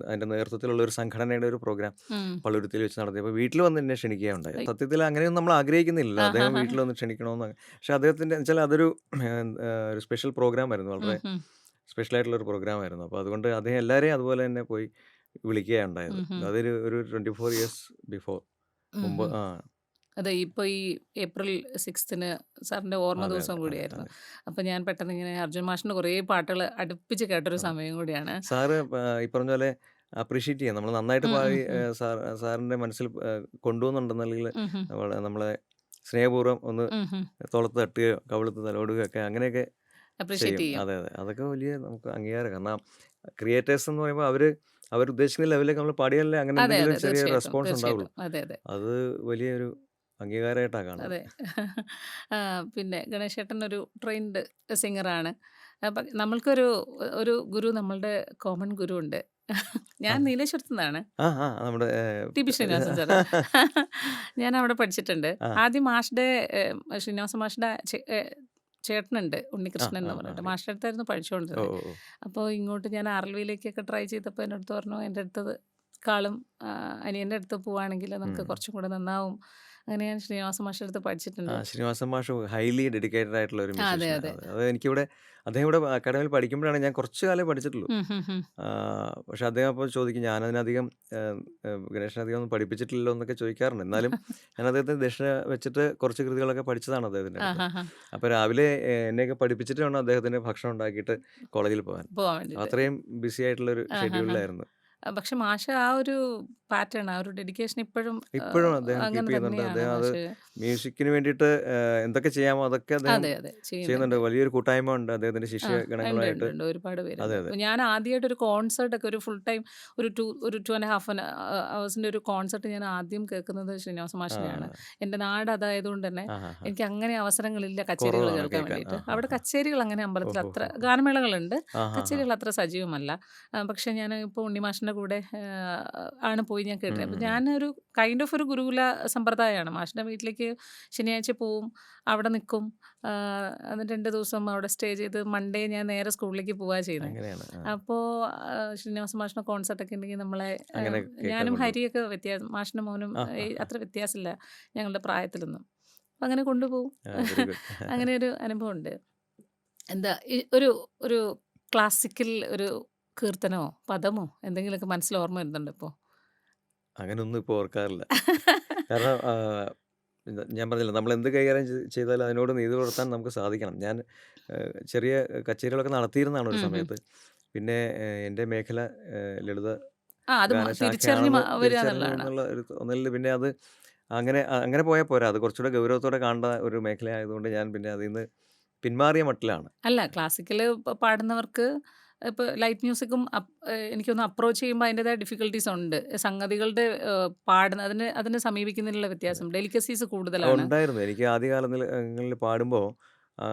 അതിൻ്റെ നേതൃത്വത്തിലുള്ള ഒരു സംഘടനയുടെ ഒരു പ്രോഗ്രാം ഉം. പള്ളുരുത്തിയിൽ വെച്ച് നടത്തിയപ്പോൾ വീട്ടിൽ വന്ന് എന്നെ ക്ഷണിക്കുകയുണ്ടായി. സത്യത്തിൽ അങ്ങനെയൊന്നും നമ്മൾ ആഗ്രഹിക്കുന്നില്ല അദ്ദേഹം ആഹാഹാ. വീട്ടിൽ വന്ന് ക്ഷണിക്കണമെന്ന്. പക്ഷെ അദ്ദേഹത്തിൻ്റെ വെച്ചാൽ അതൊരു ഒരു സ്പെഷ്യൽ പ്രോഗ്രാം ആയിരുന്നു, ഉം വളരെ ഹും. സ്പെഷ്യലായിട്ടുള്ളൊരു പ്രോഗ്രാം ആയിരുന്നു. അപ്പോൾ അതുകൊണ്ട് അദ്ദേഹം എല്ലാവരെയും അതുപോലെ തന്നെ പോയി വിളിക്കുകയുണ്ടായത്. ഉം ഹും. അതൊരു 24 ഇയേഴ്സ് ബിഫോർ ഉം മുമ്പ്. ഹും. അതെ ഇപ്പോൾ ഈ ഏപ്രിൽ 6ന് സാറിൻ്റെ ഓർമ്മ അതെ ദിവസം അതെ അതെ കൂടിയായിരുന്നു. അതെ. അപ്പോൾ ഞാൻ പെട്ടെന്ന് ഇങ്ങനെ അർജുൻ മാഷിൻ്റെ കുറേ പാട്ടുകൾ അടുപ്പിച്ച് കേട്ടൊരു സമയം കൂടിയാണ്. സാറ് ഈ പറഞ്ഞ പോലെ അപ്രീഷിയേറ്റ് ചെയ്യാം, നമ്മൾ നന്നായിട്ട് ഉം ഉം പാടി ഉം. സാറിൻ്റെ മനസ്സിൽ കൊണ്ടുവന്നുണ്ടെന്നുണ്ടെങ്കിൽ ഉം ഹും. നമ്മളെ സ്നേഹപൂർവ്വം ഒന്ന് ഉം ഹും. തോളത്ത് തട്ടുകയോ കവിളത്ത് തലോടുകയോ ഒക്കെ അങ്ങനെയൊക്കെ അപ്രിഷ്യേറ്റ് ചെയ്യും. ചെയ്യും. അതെ അതെ, അതൊക്കെ വലിയ നമുക്ക് അംഗീകാരം. കാരണം ക്രിയേറ്റേഴ്സ് എന്ന് പറയുമ്പോൾ അവരുദ്ദേശിക്കുന്ന ലെവലിലേക്ക് നമ്മൾ പാടിയാലേ അങ്ങനെ അതെ എന്തെങ്കിലും അതെ ചെറിയ തീർച്ചയായിട്ടും റെസ്പോൺസ് ഉണ്ടാവുള്ളൂ. തീർച്ചയായിട്ടും. അതെ അതെ അത് വലിയൊരു അംഗീകാരമായിട്ടാണ് കാണുന്നത്. അതെ. പിന്നെ ഗണേശേട്ടൻ ഒരു ട്രെയിൻഡ് സിംഗറാണ്. അപ്പം നമ്മൾക്കൊരു ഒരു ഗുരു നമ്മളുടെ കോമൺ ഗുരു ഉണ്ട്. ആ ഞാൻ നീലേശ്വരത്തു നിന്നാണ്. ആ ആ നമ്മുടെ ടി.പി. ശ്രീനിവാസൻ സാറ്. ഞാൻ അവിടെ പഠിച്ചിട്ടുണ്ട്. ആ ആദ്യം മാഷ്ടെ ശ്രീനിവാസ മാഷ്ടെ ചേട്ടനുണ്ട് ആ ഉണ്ണികൃഷ്ണൻ ആ എന്ന് ആ പറഞ്ഞിട്ട്. അറിയാം. മാഷ്ടെ അടുത്തായിരുന്നു ഓ പഠിച്ചുകൊണ്ടിരുന്നത്. ഓ ഓ. അപ്പോൾ ഇങ്ങോട്ട് ഞാൻ ആർ.എൽ.വിയിലേക്കൊക്കെ ട്രൈ ചെയ്തപ്പോൾ എൻ്റെ അടുത്ത് പറഞ്ഞു, എൻ്റെ അടുത്തത് ക്കാളും അനിയൻ്റെ അടുത്ത് പോവുകയാണെങ്കിൽ നമുക്ക് ഉം. കുറച്ചും കൂടെ നന്നാവും. അങ്ങനെ ഞാൻ ശ്രീനിവാസ മാഷ്ടെ അടുത്ത് പഠിച്ചിട്ടുണ്ട്. ശ്രീനിവാസൻ മാഷ് ഹൈലി ഡെഡിക്കേറ്റഡ് ആയിട്ടുള്ള ഒരു അതെ മ്യൂസീഷ്യനാണ്. അതെ. അത് എനിക്കിവിടെ അദ്ദേഹം ഇവിടെ അക്കാഡമിയിൽ പഠിക്കുമ്പോഴാണ് ഞാൻ കുറച്ച് കാലേ പഠിച്ചിട്ടുള്ളൂ. ഉം ഹും ഹും. പക്ഷെ അദ്ദേഹം അപ്പോൾ ചോദിക്കും, ഞാനതിനധികം ഗണേശനധികം ഒന്നും പഠിപ്പിച്ചിട്ടില്ലല്ലോ എന്നൊക്കെ ചോദിക്കാറുണ്ട്. എന്നാലും ഞാൻ അദ്ദേഹത്തിന് ദക്ഷിണ വെച്ചിട്ട് കുറച്ച് കൃതികളൊക്കെ പഠിച്ചതാണ് അദ്ദേഹത്തിൻ്റെ അടുത്ത്. ആഹാഹാ. അപ്പോൾ രാവിലെ എന്നെയൊക്കെ പഠിപ്പിച്ചിട്ട് വേണം അദ്ദേഹത്തിന് ഭക്ഷണം ഉണ്ടാക്കിയിട്ട് കോളേജിൽ പോകാൻ. പോവാൻ വേണ്ടിയിട്ട്. അത്രയും ബിസി ആയിട്ടുള്ളൊരു ആഹാഹാ. ഷെഡ്യൂളിലായിരുന്നു. പക്ഷെ മാഷ് ആ ഒരു പാറ്റേൺ, ആ ഒരു ഡെഡിക്കേഷൻ ഇപ്പോഴും ഇപ്പോഴും അദ്ദേഹം കീപ്പ് അങ്ങനെ ചെയ്യുന്നുണ്ട്. തന്നെയാണ് അദ്ദേഹം അത് മാഷ്. മ്യൂസിക്കിന് വേണ്ടിയിട്ട് എന്തൊക്കെ ചെയ്യാമോ അതൊക്കെ അദ്ദേഹം അതെ അതെ ചെയ്യുന്നുണ്ട്. ചെയ്യുന്നുണ്ട്. വലിയൊരു കൂട്ടായ്മ ഉണ്ട് അദ്ദേഹത്തിൻ്റെ ഉണ്ട് ശിഷ്യഗണങ്ങളുമായിട്ട്. ഉണ്ട് ഉണ്ട് ഒരുപാട് അതെ പേരുണ്ട്. അതെ. ഞാൻ ആദ്യമായിട്ട് ഒരു കോൺസെർട്ടൊക്കെ ഒരു ഫുൾ ടൈം ഒരു 2.5 ഹവേഴ്സിൻ്റെ ഒരു കോൺസെർട്ട് ഞാൻ ആദ്യം കേൾക്കുന്നത് ശ്രീനിവാസ ആ മാഷിനെയാണ്. എൻ്റെ നാട് അതായതുകൊണ്ട് തന്നെ ആ ആ ആ. എനിക്ക് അങ്ങനെ അവസരങ്ങളില്ല കച്ചേരികൾ കുറവാണ് കേൾക്കാൻ കേൾക്കാൻ. വേണ്ടിയിട്ട്. ആ ആ അവിടെ ആ. കച്ചേരികൾ അങ്ങനെ അമ്പലത്തിൽ ഓഹോ അത്ര ഹോ ഹോ. ഗാനമേളകളുണ്ട്, ആ ആ ആ. കച്ചേരികൾ അത്ര സജീവമല്ല. പക്ഷേ ഞാൻ ഇപ്പോൾ ഉണ്ണിമാഷിൻ്റെ കൂടെ ആണ് പോയി ഞാൻ കേട്ടത്. അപ്പോൾ ഞാനൊരു കൈൻഡ് ഓഫ് ഒരു ഗുരുകുല സമ്പ്രദായമാണ്. മാഷിൻ്റെ വീട്ടിലേക്ക് ശനിയാഴ്ച പോവും, അവിടെ നിൽക്കും, എന്നിട്ട് 2 ദിവസം അവിടെ സ്റ്റേ ചെയ്ത് മൺഡേ ഞാൻ നേരെ സ്കൂളിലേക്ക് പോവുക ചെയ്യുന്നത്. അങ്ങനെയാണ്. അപ്പോൾ ശ്രീനിവാസ മാഷിൻ്റെ കോൺസെർട്ടൊക്കെ ഉണ്ടെങ്കിൽ നമ്മളെ അങ്ങനെ കേൾക്കാൻ ഞാനും കൊണ്ടുപോകും. ഹരിയൊക്കെ വ്യത്യാസം, മാഷിൻ്റെ മോനും ആ ആ ആ. അത്ര വ്യത്യാസമില്ല ഞങ്ങളുടെ പ്രായത്തിലൊന്നും. അപ്പം അങ്ങനെ കൊണ്ടുപോകും. Very good. അങ്ങനെ ഒരു അനുഭവമുണ്ട്. എന്താ ഒരു ഒരു ക്ലാസിക്കൽ ഒരു കീർത്തനമോ പദമോ എന്തെങ്കിലുമൊക്കെ മനസ്സിൽ ഓർമ്മ വരുന്നുണ്ട് ഇപ്പോൾ? അങ്ങനെയൊന്നും ഇപ്പോൾ ഓർക്കാറില്ല. കാരണം ഞാൻ പറഞ്ഞില്ല, നമ്മൾ എന്ത് കൈകാര്യം ചെയ്താലും അതിനോട് നീതി പുലർത്താൻ നമുക്ക് സാധിക്കണം. ഞാൻ ചെറിയ കച്ചേരികളൊക്കെ നടത്തിയിരുന്നതാണ് ഒരു ഉം ഹും. സമയത്ത്. പിന്നെ എൻ്റെ മേഖല ലളിത അത് തിരിച്ചറിഞ്ഞ് ഗാനശാഖയാണെന്ന് വരിക തിരിച്ചറിഞ്ഞു എന്നുള്ളതാണ്. എന്നുള്ള ഒരു തോന്നലിൽ പിന്നെ അത് അങ്ങനെ പോയാൽ പോരാ. അത് കുറച്ചുകൂടെ ഗൗരവത്തോടെ കാണേണ്ട ഒരു മേഖലയായതുകൊണ്ട് ഞാൻ പിന്നെ അതിൽ നിന്ന് പിന്മാറിയ മട്ടിലാണ്. അല്ല ക്ലാസിക്കൽ പാടുന്നവർക്ക് ഇപ്പോൾ ലൈറ്റ് മ്യൂസിക്കും എനിക്ക് തോന്നുന്നു അപ്രോച്ച് ചെയ്യുമ്പോൾ അതിൻ്റെതായ ഡിഫിക്കൽട്ടീസ് ഉണ്ട്. സംഗതികളുടെ അതിനെ സമീപിക്കുന്നതിലുള്ള വ്യത്യാസം, ഡെലിക്കസീസ് കൂടുതലാണ്. ഉണ്ടായിരുന്നു. എനിക്ക് ആദ്യകാലങ്ങളിൽ പാടുമ്പോൾ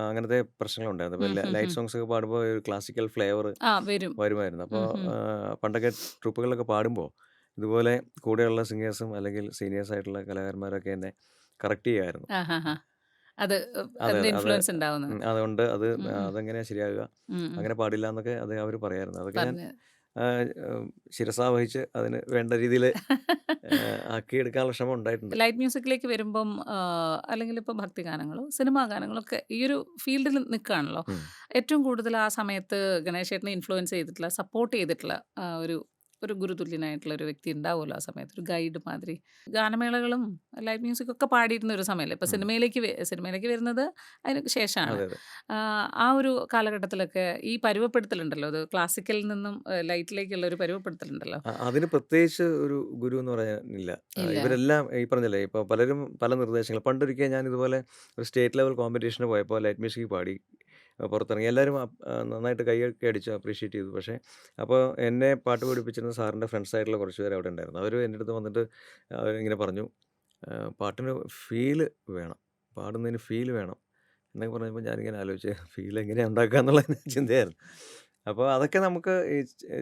അങ്ങനത്തെ പ്രശ്നങ്ങളുണ്ടായിരുന്നു. ഇപ്പോൾ ഉം ഹും ലൈറ്റ് ഹും. സോങ്സ് ഒക്കെ പാടുമ്പോൾ ഒരു ക്ലാസിക്കൽ ഫ്ലേവർ വരും. വരുമായിരുന്നു. അപ്പോൾ ഉം ഹും. പണ്ടൊക്കെ ട്രൂപ്പുകളിലൊക്കെ പാടുമ്പോൾ ഇതുപോലെ കൂടെയുള്ള സിംഗേഴ്സും അല്ലെങ്കിൽ സീനിയേഴ്സ് ആയിട്ടുള്ള കലാകാരന്മാരൊക്കെ എന്നെ കറക്റ്റ് ചെയ്യുമായിരുന്നു. ആഹാഹാ. അത് അതെ, അതിന്റെ അതെ. അത് ഇൻഫ്ലുവൻസ് ഉണ്ടാവുന്നത്. അതുകൊണ്ട് ഉം, ഉം. അതെങ്ങനെയാ ശരിയാകുക? ഉം, ഉം. അങ്ങനെ പാടില്ലാന്നൊക്കെ അവര് പറയായിരുന്നു. അതൊക്കെ ഞാൻ പറഞ്ഞ്. ആഹ്, ശിരസാ വഹിച്ച് അതിന് വേണ്ട രീതിയില് ആക്കിയെടുക്കാനുള്ള ശ്രമം ഉണ്ടായിട്ടുണ്ട്. ലൈറ്റ് മ്യൂസിക്കിലേക്ക് വരുമ്പം അല്ലെങ്കിൽ ഇപ്പോൾ ഭക്തിഗാനങ്ങളോ, സിനിമാ ഗാനങ്ങളോ ഒക്കെ ഈ ഒരു ഫീൽഡിൽ നിൽക്കുകയാണല്ലോ. ഉം. ഏറ്റവും കൂടുതൽ ആ സമയത്ത് ഗണേശേട്ടനെ ഇൻഫ്ലുവൻസ് ചെയ്തിട്ടുള്ള, സപ്പോർട്ട് ചെയ്തിട്ടുള്ള ഒരു ഒരു ഗുരുതുല്യനായിട്ടുള്ള ഒരു വ്യക്തി ഉണ്ടാവുമല്ലോ ആ സമയത്ത്. ഒരു ഗൈഡ് മാതിരി. ഗാനമേളകളും ലൈറ്റ് മ്യൂസിക്കൊക്കെ പാടിയിരുന്ന ഒരു സമയമല്ലേ. ഇപ്പോൾ ഉം. സിനിമയിലേക്ക് വരുന്നത് അതിന് ശേഷമാണ്. അതെ, അതെ. ആ ഒരു കാലഘട്ടത്തിലൊക്കെ ഈ പരുവപ്പെടുത്തലുണ്ടല്ലോ, അത് ക്ലാസിക്കലിൽ നിന്നും ലൈറ്റിലേക്കുള്ള ഒരു പരുവപ്പെടുത്തലുണ്ടല്ലോ. അതിന് പ്രത്യേകിച്ച് ഒരു ഗുരു എന്ന് പറയാനില്ല. ഇല്ല. ഇവരെല്ലാം ഈ പറഞ്ഞില്ലേ, ഇപ്പോൾ പലരും പല നിർദ്ദേശങ്ങൾ പണ്ടൊരിക്കൽ ഞാൻ ഇതുപോലെ ഒരു സ്റ്റേറ്റ് ലെവൽ കോമ്പറ്റീഷന് പോയപ്പോൾ ലൈറ്റ് മ്യൂസിക് പാടി പുറത്തിറങ്ങി. എല്ലാവരും നന്നായിട്ട് കൈയൊക്കെ അടിച്ച് അപ്രീഷിയേറ്റ് ചെയ്തു. പക്ഷേ അപ്പോൾ എന്നെ പാട്ട് പഠിപ്പിച്ചിരുന്ന സാറിൻ്റെ ഫ്രണ്ട്സായിട്ടുള്ള കുറച്ച് പേര് അവിടെ ഉണ്ടായിരുന്നു. അവർ എൻ്റെ അടുത്ത് വന്നിട്ട് അവരിങ്ങനെ പറഞ്ഞു, പാട്ടിന് ഫീല് വേണം. പാടുന്നതിന് ഫീല് വേണം." എന്നൊക്കെ പറഞ്ഞപ്പോൾ ഞാനിങ്ങനെ ആലോചിച്ച് ഫീൽ എങ്ങനെയാ ഉണ്ടാക്കുക എന്നുള്ള ചിന്തയായിരുന്നു. അപ്പോൾ അതൊക്കെ നമുക്ക് ഈ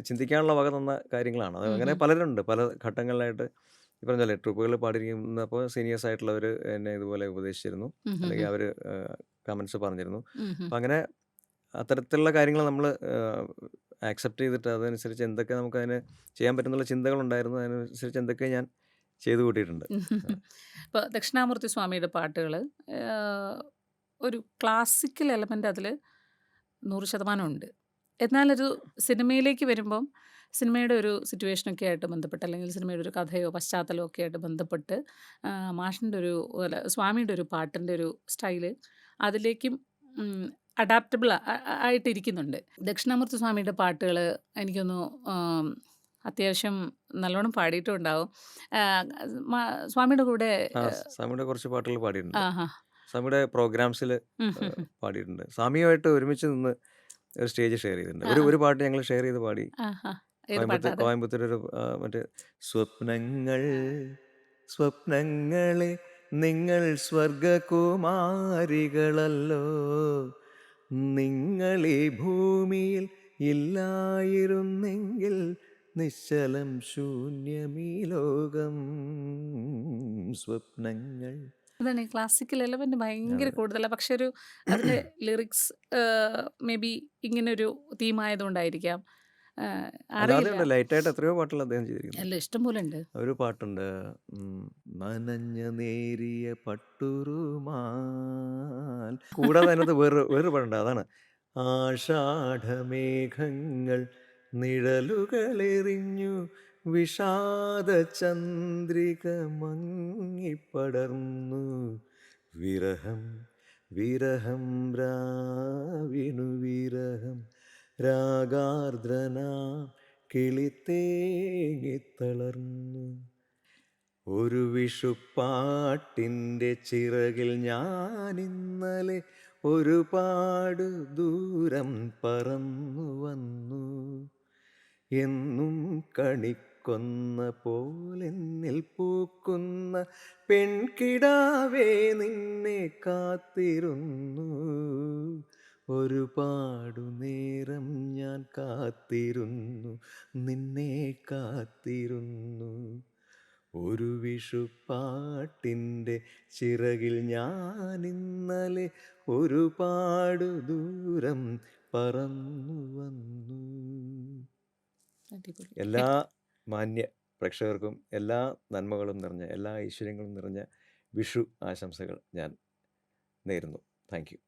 ചിന്തിക്കാനുള്ള വക തന്ന കാര്യങ്ങളാണ്. അത് ഉം, അങ്ങനെ ഉം. പലരുണ്ട്. പല ഘട്ടങ്ങളിലായിട്ട് ഈ പറഞ്ഞ പോലെ ട്രിപ്പുകളിൽ പാടിയിരിക്കുന്നപ്പോൾ സീനിയേഴ്സ് ആയിട്ടുള്ളവർ എന്നെ ഇതുപോലെ ഉപദേശിച്ചിരുന്നു. ഉം, ഉം, അല്ലെങ്കിൽ ഉം. അവർ കമൻറ്റ്സ് പറഞ്ഞിരുന്നു. ഉം, ഉം. അപ്പം അങ്ങനെ അത്തരത്തിലുള്ള കാര്യങ്ങൾ നമ്മൾ ആക്സെപ്റ്റ് ചെയ്തിട്ട് അതനുസരിച്ച് എന്തൊക്കെ നമുക്കതിന് ചെയ്യാൻ പറ്റുന്നുള്ള ചിന്തകളുണ്ടായിരുന്നു. അതിനനുസരിച്ച് എന്തൊക്കെ ഞാൻ ചെയ്തു കൂട്ടിയിട്ടുണ്ട്. ഇപ്പോൾ ദക്ഷിണാമൂർത്തി സ്വാമിയുടെ പാട്ടുകൾ ഒരു ക്ലാസിക്കൽ എലമെൻ്റ് അതിൽ 100% ഉണ്ട്. എന്നാലൊരു സിനിമയിലേക്ക് വരുമ്പം സിനിമയുടെ ഒരു സിറ്റുവേഷനൊക്കെ ആയിട്ട് ബന്ധപ്പെട്ട്, അല്ലെങ്കിൽ സിനിമയുടെ ഒരു കഥയോ പശ്ചാത്തലമോ ഒക്കെ ആയിട്ട് ബന്ധപ്പെട്ട് മാഷിൻ്റെ ഒരു അല്ല സ്വാമിയുടെ ഒരു പാട്ടിൻ്റെ ഒരു സ്റ്റൈല് അതിലേക്കും അഡാപ്റ്റബിൾ ആയിട്ടിരിക്കുന്നുണ്ട്. ദക്ഷിണാമൂർത്തി സ്വാമിയുടെ പാട്ടുകൾ എനിക്കൊന്നു അത്യാവശ്യം നല്ലോണം പാടിയിട്ടും ഉണ്ടാവും. സ്വാമിയുടെ കൂടെ സ്വാമിയുടെ കുറച്ച് പാട്ടുകൾ പാടിയിട്ടുണ്ട്. ആഹാ. സ്വാമിയുടെ പ്രോഗ്രാംസിൽ ഉം, ഉം, ഉം. പാടിയിട്ടുണ്ട്. സ്വാമിയുമായിട്ട് ഒരുമിച്ച് നിന്ന് ഒരു സ്റ്റേജ് ഷെയർ ചെയ്തിട്ടുണ്ട്. ആ, ഒരു പാട്ട് ഞങ്ങൾ ഷെയർ ചെയ്ത് പാടി. ആഹാ. ഏത് പാട്ടാ അത്? കോയമ്പത്തൂരൊരു മറ്റേ സ്വപ്നങ്ങൾ സ്വപ്നങ്ങളെ നിങ്ങൾ സ്വർഗകുമാരികളല്ലോ, നിങ്ങളീ ഭൂമിയിൽ ഇല്ലായിരുന്നെങ്കിൽ നിശ്ചലം ശൂന്യമീ ലോകം. സ്വപ്നങ്ങൾ. അതാണ് ഈ ക്ലാസിക്കൽ എലമെന്റ് ഭയങ്കര അതെ. കൂടുതലാണ്. പക്ഷെ ഒരു അതിന്റെ ലിറിക്സ് മേ ബി ഇങ്ങനൊരു തീമായതുകൊണ്ടായിരിക്കാം. അല്ലാതെ അറിയില്ല. ഉണ്ട്, ലൈറ്റായിട്ട് എത്രയോ പാട്ടുകൾ അദ്ദേഹം ചെയ്തിരിക്കുന്നത്. എല്ലാം ഇഷ്ടം പോലെ ഉണ്ട്. ഒരു പാട്ടുണ്ട്, നനഞ്ഞ നേരിയ പട്ടുറുമാൽ. കൂടാതെ അതിനകത്ത് വേറൊരു പാട്ടുണ്ട്. അതാണ് ആഷാഢമേഘങ്ങൾ നിഴലുകളെറിഞ്ഞു വിഷാദ ചന്ദ്രിക മങ്ങിപ്പടർന്നു, വിരഹം വിരഹം രാവിനു വിരഹം, രാഗാർദ്രനാം കിളിത്തേങ്ങിത്തളർന്നു. ഒരു വിഷുപ്പാട്ടിൻ്റെ ചിറകിൽ ഞാനിന്നലെ ഒരുപാട് ദൂരം പറന്നു വന്നു. എന്നും കണിക്കൊന്ന പോലെന്നിൽ പൂക്കുന്ന പെൺകിടാവേ നിന്നെ കാത്തിരുന്നു. ഒരുപാടു നേരം ഞാൻ കാത്തിരുന്നു, നിന്നെ കാത്തിരുന്നു. ഒരു വിഷുപ്പാട്ടിൻ്റെ ചിറകിൽ ഞാനിന്നലെ ഒരുപാട് ദൂരം പറന്നു വന്നു. അടിപൊളി. എല്ലാ മാന്യ പ്രേക്ഷകർക്കും എല്ലാ നന്മകളും നിറഞ്ഞ, എല്ലാ ഐശ്വര്യങ്ങളും നിറഞ്ഞ വിഷു ആശംസകൾ ഞാൻ നേരുന്നു. Thank you.